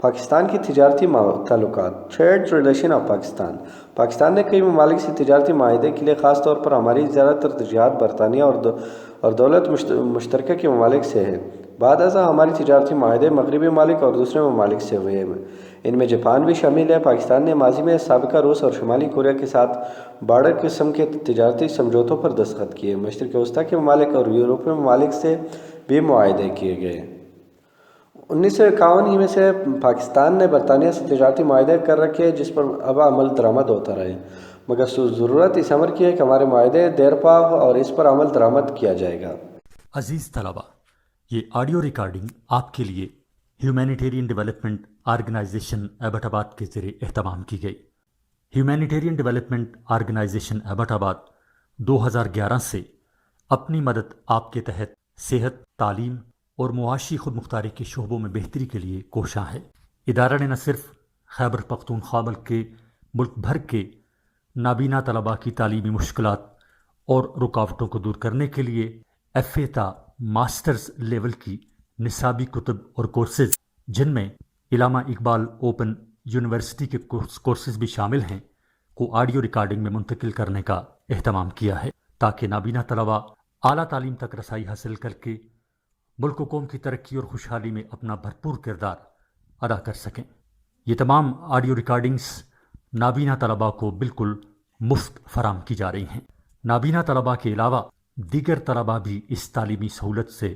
پاکستان کی تجارتی تعلقات۔ Trade relation of Pakistan. Pakistan نے کئی ممالک سے تجارتی معاہدے کے لیے، خاص طور پر ہماری زیادہ تر تجارت برطانیہ اور دولت مشترکہ کے ممالک سے ہے۔ بعد ازاں ہماری تجارتی معاہدے مغربی ممالک اور دوسرے ممالک سے ہوئے ہیں، ان میں جاپان بھی شامل ہے۔ پاکستان نے ماضی میں سابقہ روس اور شمالی کوریا کے ساتھ بارڈر قسم کے تجارتی سمجھوتوں پر دستخط کیے۔ مشرق وسطیٰ کے ممالک اور یورپی ممالک سے بھی معاہدے کیے گئے۔ 1951 میں سے پاکستان نے برطانیہ سے تجارتی معاہدے کر رکھے جس پر اب عمل درآمد ہوتا رہے، مگر ضرورت اس امر کی ہے کہ ہمارے معاہدے دیرپا اور اس پر عمل درآمد کیا جائے گا۔ عزیز طلبہ، یہ آڈیو ریکارڈنگ آپ کے لیے ہیومینیٹیرین ڈیولپمنٹ آرگنائزیشن ایبٹ آباد کے ذریعے اہتمام کی گئی۔ ہیومینیٹیرین ڈیولپمنٹ آرگنائزیشن ایبٹ آباد 2011 سے اپنی مدد آپ کے تحت صحت، تعلیم اور معاشی خود مختاری کے شعبوں میں بہتری کے لیے کوشاں ہے۔ ادارہ نے نہ صرف خیبر پختونخوا بلکہ ملک بھر کے نابینا طلباء کی تعلیمی مشکلات اور رکاوٹوں کو دور کرنے کے لیے FA تا ماسٹرز لیول کی نصابی کتب اور کورسز، جن میں علامہ اقبال اوپن یونیورسٹی کے کورسز بھی شامل ہیں، کو آڈیو ریکارڈنگ میں منتقل کرنے کا اہتمام کیا ہے تاکہ نابینا طلباء اعلیٰ تعلیم تک رسائی حاصل کر کے ملک و قوم کی ترقی اور خوشحالی میں اپنا بھرپور کردار ادا کر سکیں۔ یہ تمام آڈیو ریکارڈنگز نابینا طلباء کو بالکل مفت فراہم کی جا رہی ہیں۔ نابینا طلباء کے علاوہ دیگر طلباء بھی اس تعلیمی سہولت سے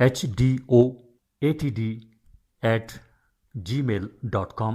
hdoatd@gmail.com,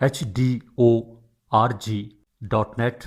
hdorg.net,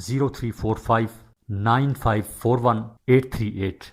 03459541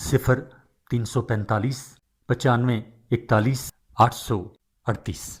0345 9541 838।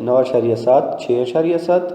9.7 6.7,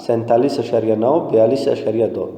47.9 42.2,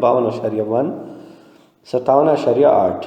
52.1 57.8,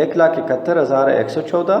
1,71,114,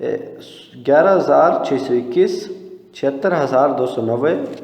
11,621, 76,290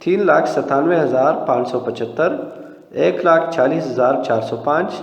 3,97,575, 1,40,405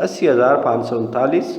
80,539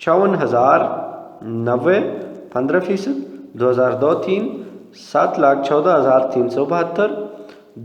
54,090 15%, 2002-3 7,14,372,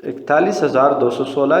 41,216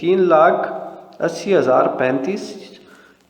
3,80,035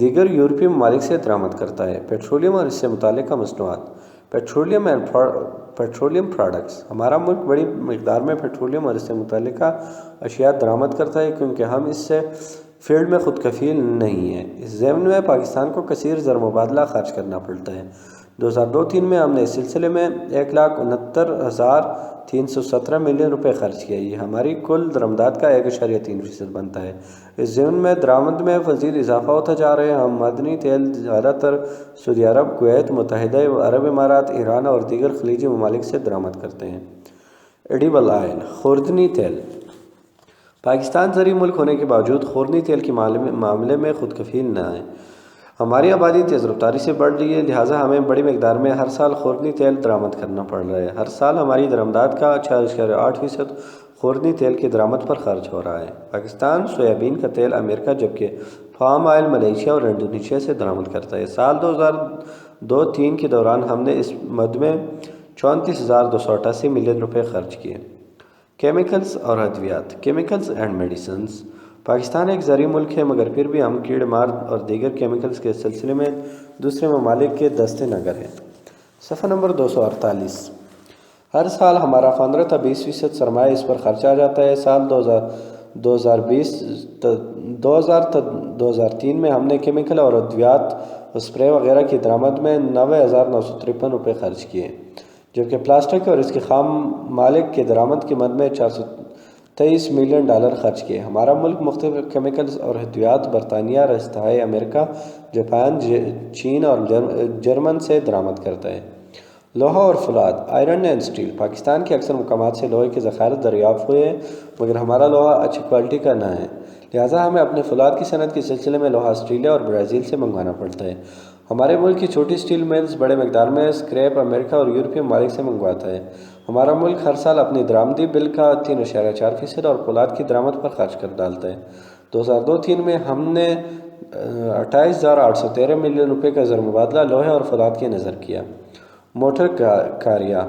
دیگر یورپی ممالک سے درآمد کرتا ہے۔ پیٹرولیم اور اس سے متعلقہ مصنوعات، پیٹرولیم پروڈکٹس، ہمارا ملک بڑی مقدار میں پیٹرولیم اور اس سے متعلقہ اشیاء درآمد کرتا ہے کیونکہ ہم اس سے فیلڈ میں خود کفیل نہیں ہیں۔ اس ضمن میں پاکستان کو کثیر زر مبادلہ خرچ کرنا پڑتا ہے۔ 2002-03 میں ہم نے اس سلسلے میں 1,69,317 ملین روپے خرچ کیے۔ یہ ہماری کل درآمدات کا 1.3% بنتا ہے۔ اس ضمن میں درآمد میں مزید اضافہ ہوتا جا رہا ہے۔ ہم معدنی تیل زیادہ تر سعودی عرب، کویت، متحدہ عرب امارات، ایران اور دیگر خلیجی ممالک سے درآمد کرتے ہیں۔ ایڈیبل آئل، خوردنی تیل، پاکستان زرعی ملک ہونے کے باوجود خوردنی تیل کے معاملے میں خود کفیل نہ ہے۔ ہماری آبادی تیز رفتاری سے بڑھ رہی ہے، لہٰذا ہمیں بڑی مقدار میں ہر سال خوردنی تیل درآمد کرنا پڑ رہا ہے۔ ہر سال ہماری درآمدات کا 4.8% خوردنی تیل کی درآمد پر خرچ ہو رہا ہے۔ پاکستان سویابین کا تیل امریکہ جبکہ پام آئل ملیشیا اور انڈونیشیا سے درآمد کرتا ہے۔ سال 2002-03 کے دوران ہم نے اس مد میں 34,288 ملین روپے خرچ کیے۔ کیمیکلز اور ادویات، کیمیکلز اینڈ میڈیسنز، پاکستان ایک زرعی ملک ہے مگر پھر بھی ہم کیڑے مار اور دیگر کیمیکلز کے سلسلے میں دوسرے ممالک کے دستے نگر ہیں۔ صفحہ نمبر 248، ہر سال ہمارا فاندرہ تا 20% سرمایہ اس پر خرچا جاتا ہے۔ سال 2003 میں ہم نے کیمیکل اور ادویات اسپرے وغیرہ کی درآمد میں 90,953 روپے خرچ کیے، جبکہ پلاسٹک اور اس کے خام مالک کی درآمد کی مد میں 423 ملین ڈالر خرچ کیے۔ ہمارا ملک مختلف کیمیکلز اور ادویات برطانیہ، رستہائے امریکہ، جاپان، چین اور جرمن سے درآمد کرتا ہے۔ لوہا اور فولاد، آئرن اینڈ اسٹیل، پاکستان کے اکثر مقامات سے لوہے کے ذخائر دریافت ہوئے ہیں مگر ہمارا لوہا اچھی کوالٹی کا نہ ہے، لہٰذا ہمیں اپنے فولاد کی صنعت کے سلسلے میں لوہا آسٹریلیا اور برازیل سے منگوانا پڑتا ہے۔ ہمارے ملک کی چھوٹی اسٹیل ملز بڑے مقدار میں اسکریپ امریکہ اور یورپی ممالک سے منگواتا ہے۔ ہمارا ملک ہر سال اپنی درآمدی بل کا 3.4% اور فولاد کی درآمد پر خرچ کر ڈالتا ہے۔ 2002-03 میں ہم نے 28,813 ملین روپے کا زر مبادلہ لوہے اور فولاد کے نظر کیا۔ موٹر گاڑیاں،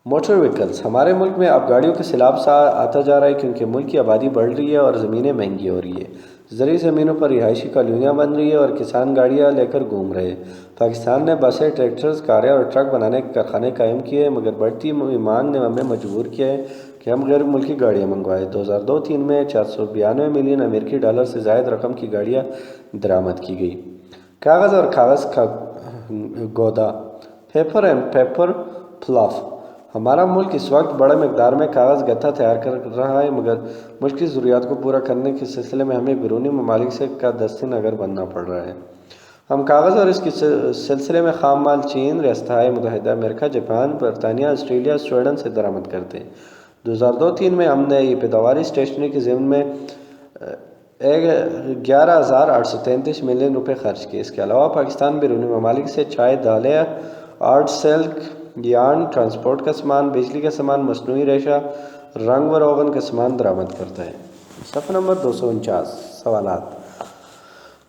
موٹر وہیکلز، ہمارے ملک میں اب گاڑیوں کا سیلاب سا آتا جا رہا ہے کیونکہ ملک کی آبادی بڑھ رہی ہے اور زمینیں مہنگی ہو رہی ہے۔ زرعی زمینوں پر رہائشی کالونیاں بن رہی ہیں اور کسان گاڑیاں لے کر گھوم رہے ہیں۔ پاکستان نے بسیں، ٹریکٹرز، کاریں اور ٹرک بنانے کے کارخانے قائم کیے ہیں مگر بڑھتی مانگ نے ہمیں مجبور کیا ہے کہ ہم غیر ملکی گاڑیاں منگوائیں۔ 2002-03 میں 492 ملین امریکی ڈالر سے زائد رقم کی گاڑیاں درآمد کی گئی۔ کاغذ اور کاغذ کا گودا، پیپر اینڈ پیپر فلف، ہمارا ملک اس وقت بڑے مقدار میں کاغذ گتھا تیار کر رہا ہے مگر ملک کی ضروریات کو پورا کرنے کے سلسلے میں ہمیں بیرونی ممالک سے کا دستے نگر بننا پڑ رہا ہے۔ ہم کاغذ اور اس کے سلسلے میں خام مال چین، ریاستہائے متحدہ امریکہ، جاپان، برطانیہ، آسٹریلیا، سویڈن سے درآمد کرتے ہیں۔ 2002-03 میں ہم نے یہ پیداواری اسٹیشنری کے ضمن میں 11,833 ملین روپے خرچ کیے۔ اس کے علاوہ پاکستان بیرونی ممالک سے چائے، دالیں، آرٹ، سلک، یارن، ٹرانسپورٹ کا سامان، بجلی کا سامان، مصنوعی ریشہ، رنگ و روغن کا سامان درآمد کرتا ہے۔ صفحہ نمبر 249، سوالات،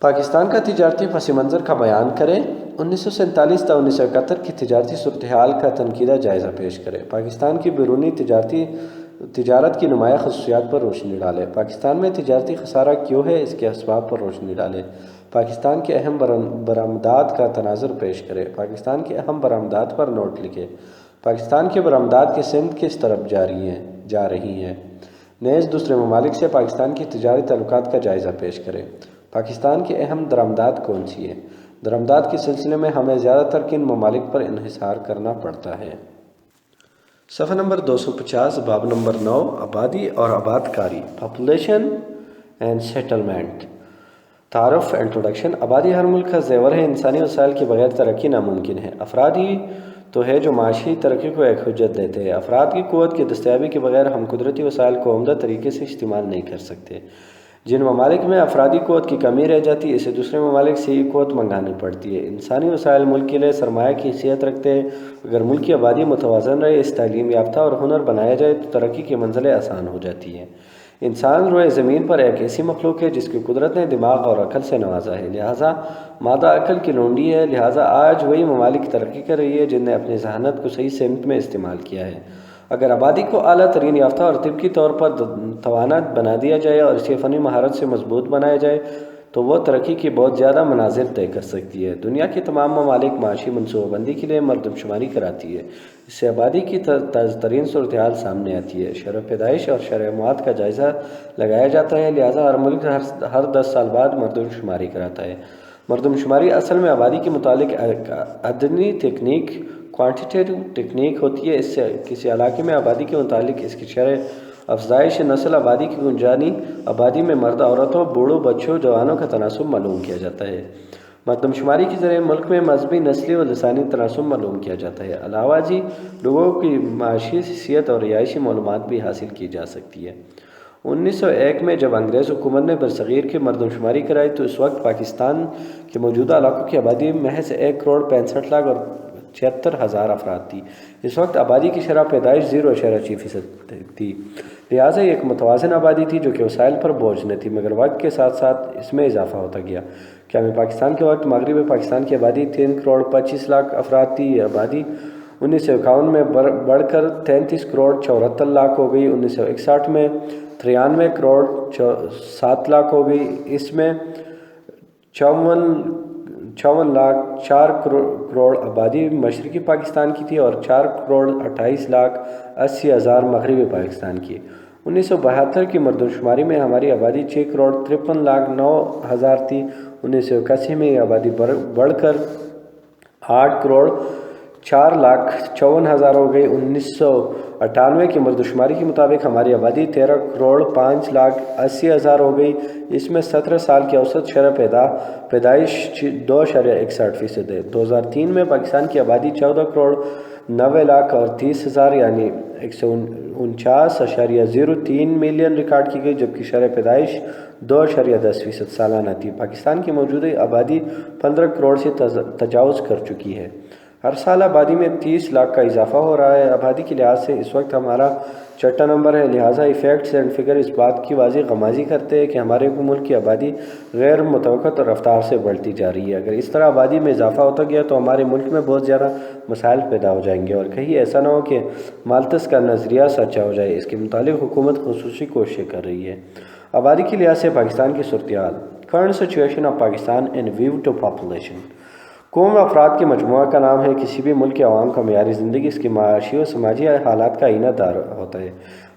پاکستان کا تجارتی پس منظر کا بیان کریں۔ 1947 تا 1971 کی تجارتی صورتحال کا تنقیدہ جائزہ پیش کریں۔ پاکستان کی بیرونی تجارت کی نمایاں خصوصیات پر روشنی ڈالیں۔ پاکستان میں تجارتی خسارہ کیوں ہے، اس کے اسباب پر روشنی ڈالیں۔ پاکستان کے اہم برآمدات کا تناظر پیش کریں۔ پاکستان کی اہم برآمدات پر نوٹ لکھیں۔ پاکستان کی برآمدات کی سمت کس طرف جا رہی ہیں۔ نیز دوسرے ممالک سے پاکستان کی تجارتی تعلقات کا جائزہ پیش کریں۔ پاکستان کی اہم درآمدات کون سی ہیں۔ درآمدات کے سلسلے میں ہمیں زیادہ تر کن ممالک پر انحصار کرنا پڑتا ہے۔ صفحہ نمبر 250، باب نمبر 9، آبادی اور آباد کاری، پاپولیشن اینڈ سیٹلمنٹ، تعارف، انٹروڈکشن۔ آبادی ہر ملک کا زیور ہے۔ انسانی وسائل کے بغیر ترقی ناممکن ہے۔ افراد ہی تو ہے جو معاشی ترقی کو ایک حجت دیتے ہیں۔ افراد کی قوت کی دستیابی کے بغیر ہم قدرتی وسائل کو عمدہ طریقے سے استعمال نہیں کر سکتے۔ جن ممالک میں افرادی قوت کی کمی رہ جاتی ہے اسے دوسرے ممالک سے یہ قوت منگانی پڑتی ہے۔ انسانی وسائل ملک کے لیے سرمایہ کی حیثیت رکھتے ہیں۔ اگر ملک کی آبادی متوازن رہے، اس تعلیم یافتہ اور ہنر بنایا جائے تو ترقی کی منزلیں آسان ہو جاتی ہیں۔ انسان روئے زمین پر ایک ایسی مخلوق ہے جس کی قدرت نے دماغ اور عقل سے نوازا ہے، لہٰذا مادہ عقل کی لونڈی ہے۔ لہٰذا آج وہی ممالک ترقی کر رہی ہے جن نے اپنی ذہانت کو صحیح سمت میں استعمال کیا ہے۔ اگر آبادی کو اعلیٰ ترین یافتہ اور طبقی طور پر توانا بنا دیا جائے اور اسے فنی مہارت سے مضبوط بنایا جائے تو وہ ترقی کی بہت زیادہ مناظر طے کر سکتی ہے۔ دنیا کے تمام ممالک معاشی منصوبہ بندی کے لیے مردم شماری کراتی ہے۔ اس سے آبادی کی تازہ ترین صورتحال سامنے آتی ہے، شرح پیدائش اور شرح اموات کا جائزہ لگایا جاتا ہے، لہٰذا ہر ملک ہر 10 سال بعد مردم شماری کراتا ہے۔ مردم شماری اصل میں آبادی کے متعلق عددی تکنیک کوانٹیٹیو ٹیکنیک ہوتی ہے۔ اس سے کسی علاقے میں آبادی کے متعلق اس کی شرح افزائش نسل آبادی کی گنجانی آبادی میں مرد عورتوں بوڑھوں بچوں جوانوں کا تناسب معلوم کیا جاتا ہے۔ مردم شماری کے ذریعے ملک میں مذہبی نسلی و لسانی تناسب معلوم کیا جاتا ہے۔ علاوہ ازیں لوگوں کی معاشی حیثیت اور رہائشی معلومات بھی حاصل کی جا سکتی ہے۔ 1901 میں جب انگریز حکومت نے برصغیر کی مردم شماری کرائی تو اس وقت پاکستان کے موجودہ علاقوں کی آبادی محض 1,65,76,000 افراد تھی۔ اس وقت آبادی کی شرح پیدائش 0.6% تھی، لہٰذا یہ ایک متوازن آبادی تھی جو کہ وسائل پر بوجھ نہ تھی، مگر وقت کے ساتھ ساتھ اس میں اضافہ ہوتا گیا۔ قیام پاکستان کے وقت مغربی پاکستان کی آبادی 3,25,00,000 افراد تھی۔ یہ آبادی 1951 میں بڑھ کر 33,74,00,000 ہو گئی۔ 1961 میں 93,07,00,000 ہو گئی۔ اس میں 54,04,00,000 آبادی مشرقی پاکستان کی تھی اور 4,28,80,000 مغربی پاکستان کی۔ 1972 کی مردم شماری میں ہماری آبادی 6,53,09,000 تھی۔ 1981 میں یہ آبادی بڑھ کر 8,04,54,000 ہو گئی۔ 1998 کی مردم شماری کے مطابق ہماری آبادی 13,05,80,000 ہو گئی۔ اس میں 17 سال کی اوسط شرح پیدائش 2.61% ہے۔ 2003 میں پاکستان کی آبادی 14,90,00,000 اور 30,000 یعنی 149.03 ملین ریکارڈ کی گئی، جبکہ شرح پیدائش 2.10% سالانہ تھی۔ پاکستان کی موجودہ آبادی 15 کروڑ سے تجاوز کر چکی ہے۔ ہر سال آبادی میں 30 لاکھ کا اضافہ ہو رہا ہے۔ آبادی کے لحاظ سے اس وقت ہمارا چھٹا نمبر ہے، لہٰذا فیکٹس اینڈ فگر اس بات کی واضح غمازی کرتے ہیں کہ ہمارے ملک کی آبادی غیر متوقع رفتار سے بڑھتی جا رہی ہے۔ اگر اس طرح آبادی میں اضافہ ہوتا گیا تو ہمارے ملک میں بہت زیادہ مسائل پیدا ہو جائیں گے، اور کہیں ایسا نہ ہو کہ مالتس کا نظریہ سچا ہو جائے۔ اس کے متعلق حکومت خصوصی کوششیں کر رہی ہے۔ آبادی کے لحاظ سے پاکستان کی صورتحال۔ Current situation of Pakistan in view to population. قوم افراد کے مجموعہ کا نام ہے۔ کسی بھی ملک کے عوام کا معیاری زندگی اس کی معاشی و سماجی حالات کا آئینہ دار ہوتا ہے۔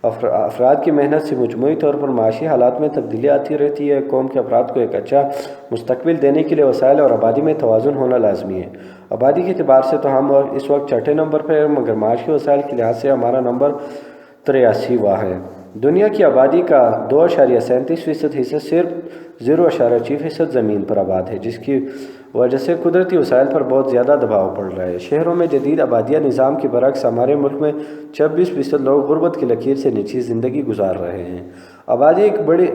افراد کی محنت سے مجموعی طور پر معاشی حالات میں تبدیلی آتی رہتی ہے۔ قوم کے افراد کو ایک اچھا مستقبل دینے کے لیے وسائل اور آبادی میں توازن ہونا لازمی ہے۔ آبادی کے اعتبار سے تو ہم اس وقت چھٹے نمبر پر ہیں، مگر معاشی وسائل کے لحاظ سے ہمارا نمبر 83واں ہے۔ دنیا کی آبادی کا 2.37% حصہ صرف 0.6% زمین پر آباد ہے، جس کی وجہ سے قدرتی وسائل پر بہت زیادہ دباؤ پڑ رہا ہے۔ شہروں میں جدید آبادیہ نظام کے برعکس ہمارے ملک میں 26% لوگ غربت کی لکیر سے نیچی زندگی گزار رہے ہیں۔ آبادی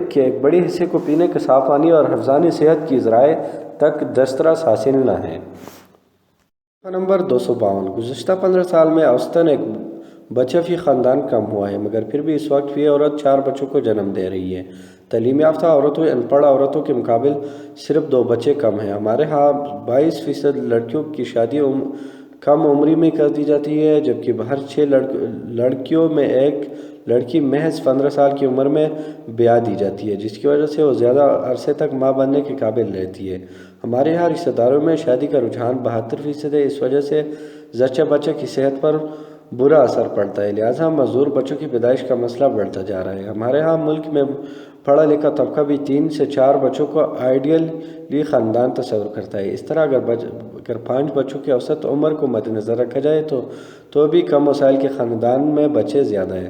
کے ایک بڑے حصے کو پینے کے صاف پانی اور حفظان صحت کی ذرائع تک دسترس حاصل نہ ہے۔ نمبر 252۔ گزشتہ 15 سال میں اوسطاً ایک بچہ فی خاندان کم ہوا ہے، مگر پھر بھی اس وقت فی عورت 4 بچوں کو جنم دے رہی ہے۔ تعلیم یافتہ عورتوں ان پڑھ عورتوں کے مقابل صرف 2 بچے کم ہیں۔ ہمارے ہاں 22% لڑکیوں کی شادی کم عمری میں کر دی جاتی ہے، جبکہ ہر 6 لڑکیوں میں ایک لڑکی محض 15 سال کی عمر میں بیاہ دی جاتی ہے، جس کی وجہ سے وہ زیادہ عرصے تک ماں بننے کے قابل رہتی ہے۔ ہمارے یہاں رشتہ داروں میں شادی کا رجحان 72% ہے۔ اس وجہ سے زچہ بچہ کی صحت پر برا اثر پڑتا ہے، لہٰذا معذور بچوں کی پیدائش کا مسئلہ بڑھتا جا رہا ہے۔ ہمارے ہاں ملک میں پڑھا لکھا طبقہ بھی 3 سے 4 بچوں کو آئیڈیلی خاندان تصور کرتا ہے۔ اس طرح اگر 5 بچوں کی اوسط عمر کو مد نظر رکھا جائے تو بھی کم وسائل کے خاندان میں بچے زیادہ ہیں۔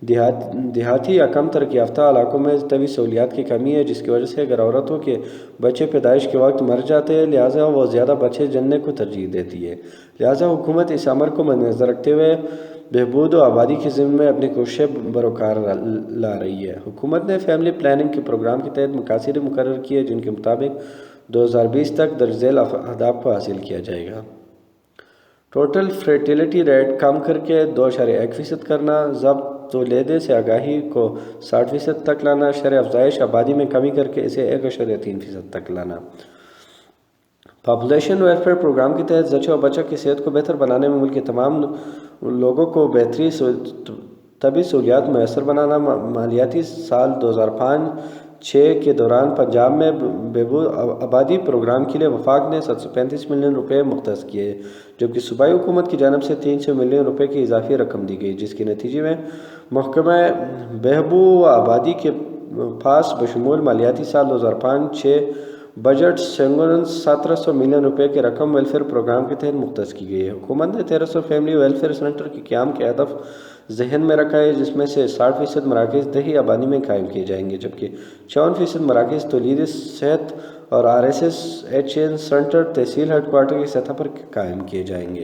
دیہاتی یا کم ترقی یافتہ علاقوں میں طبی سہولیات کی کمی ہے، جس کی وجہ سے اگر عورتوں کے بچے پیدائش کے وقت مر جاتے ہیں، لہٰذا وہ زیادہ بچے جننے کو ترجیح دیتی ہے۔ لہٰذا حکومت اس امر کو مد نظر رکھتے ہوئے بہبود و آبادی کے ضمن میں اپنی کوششیں بروکار لا رہی ہے۔ حکومت نے فیملی پلاننگ کے پروگرام کے تحت مقاصد مقرر کیے، جن کے مطابق 2020 تک درج ذیل اہداف کو حاصل کیا جائے گا۔ ٹوٹل فرٹیلیٹی ریٹ کم کر کے 2.1% کرنا، ضبط ولیدے سے آگاہی کو 60% تک لانا، شرح افزائش آبادی میں کمی کر کے اسے 1.3% تک لانا۔ پاپولیشن ویلفیئر پروگرام کے تحت زچہ و بچہ کی صحت کو بہتر بنانے میں ملک کے تمام لوگوں کو بہتری طبی سہولیات میسر بنانا۔ مالیاتی سال 6 کے دوران پنجاب میں بہبود آبادی پروگرام کے لیے وفاق نے 735 ملین روپے مختص کیے، جبکہ صوبائی حکومت کی جانب سے 300 ملین روپے کی اضافی رقم دی گئی، جس کے نتیجے میں محکمہ بہبود و آبادی کے پاس بشمول مالیاتی سال 2005-6 بجٹ 1700 ملین روپے کی رقم ویلفیئر پروگرام کے تحت مختص کی گئی ہے۔ حکومت نے 1300 فیملی ویلفیئر سینٹر کے قیام کے ہدف ذہن میں رکھا ہے، جس میں سے 60% مراکز دیہی آبادی میں قائم کیے جائیں گے، جبکہ 54% مراکز تولیدی صحت اور RSH سینٹر تحصیل ہیڈ کوارٹر کی سطح پر قائم کیے جائیں گے۔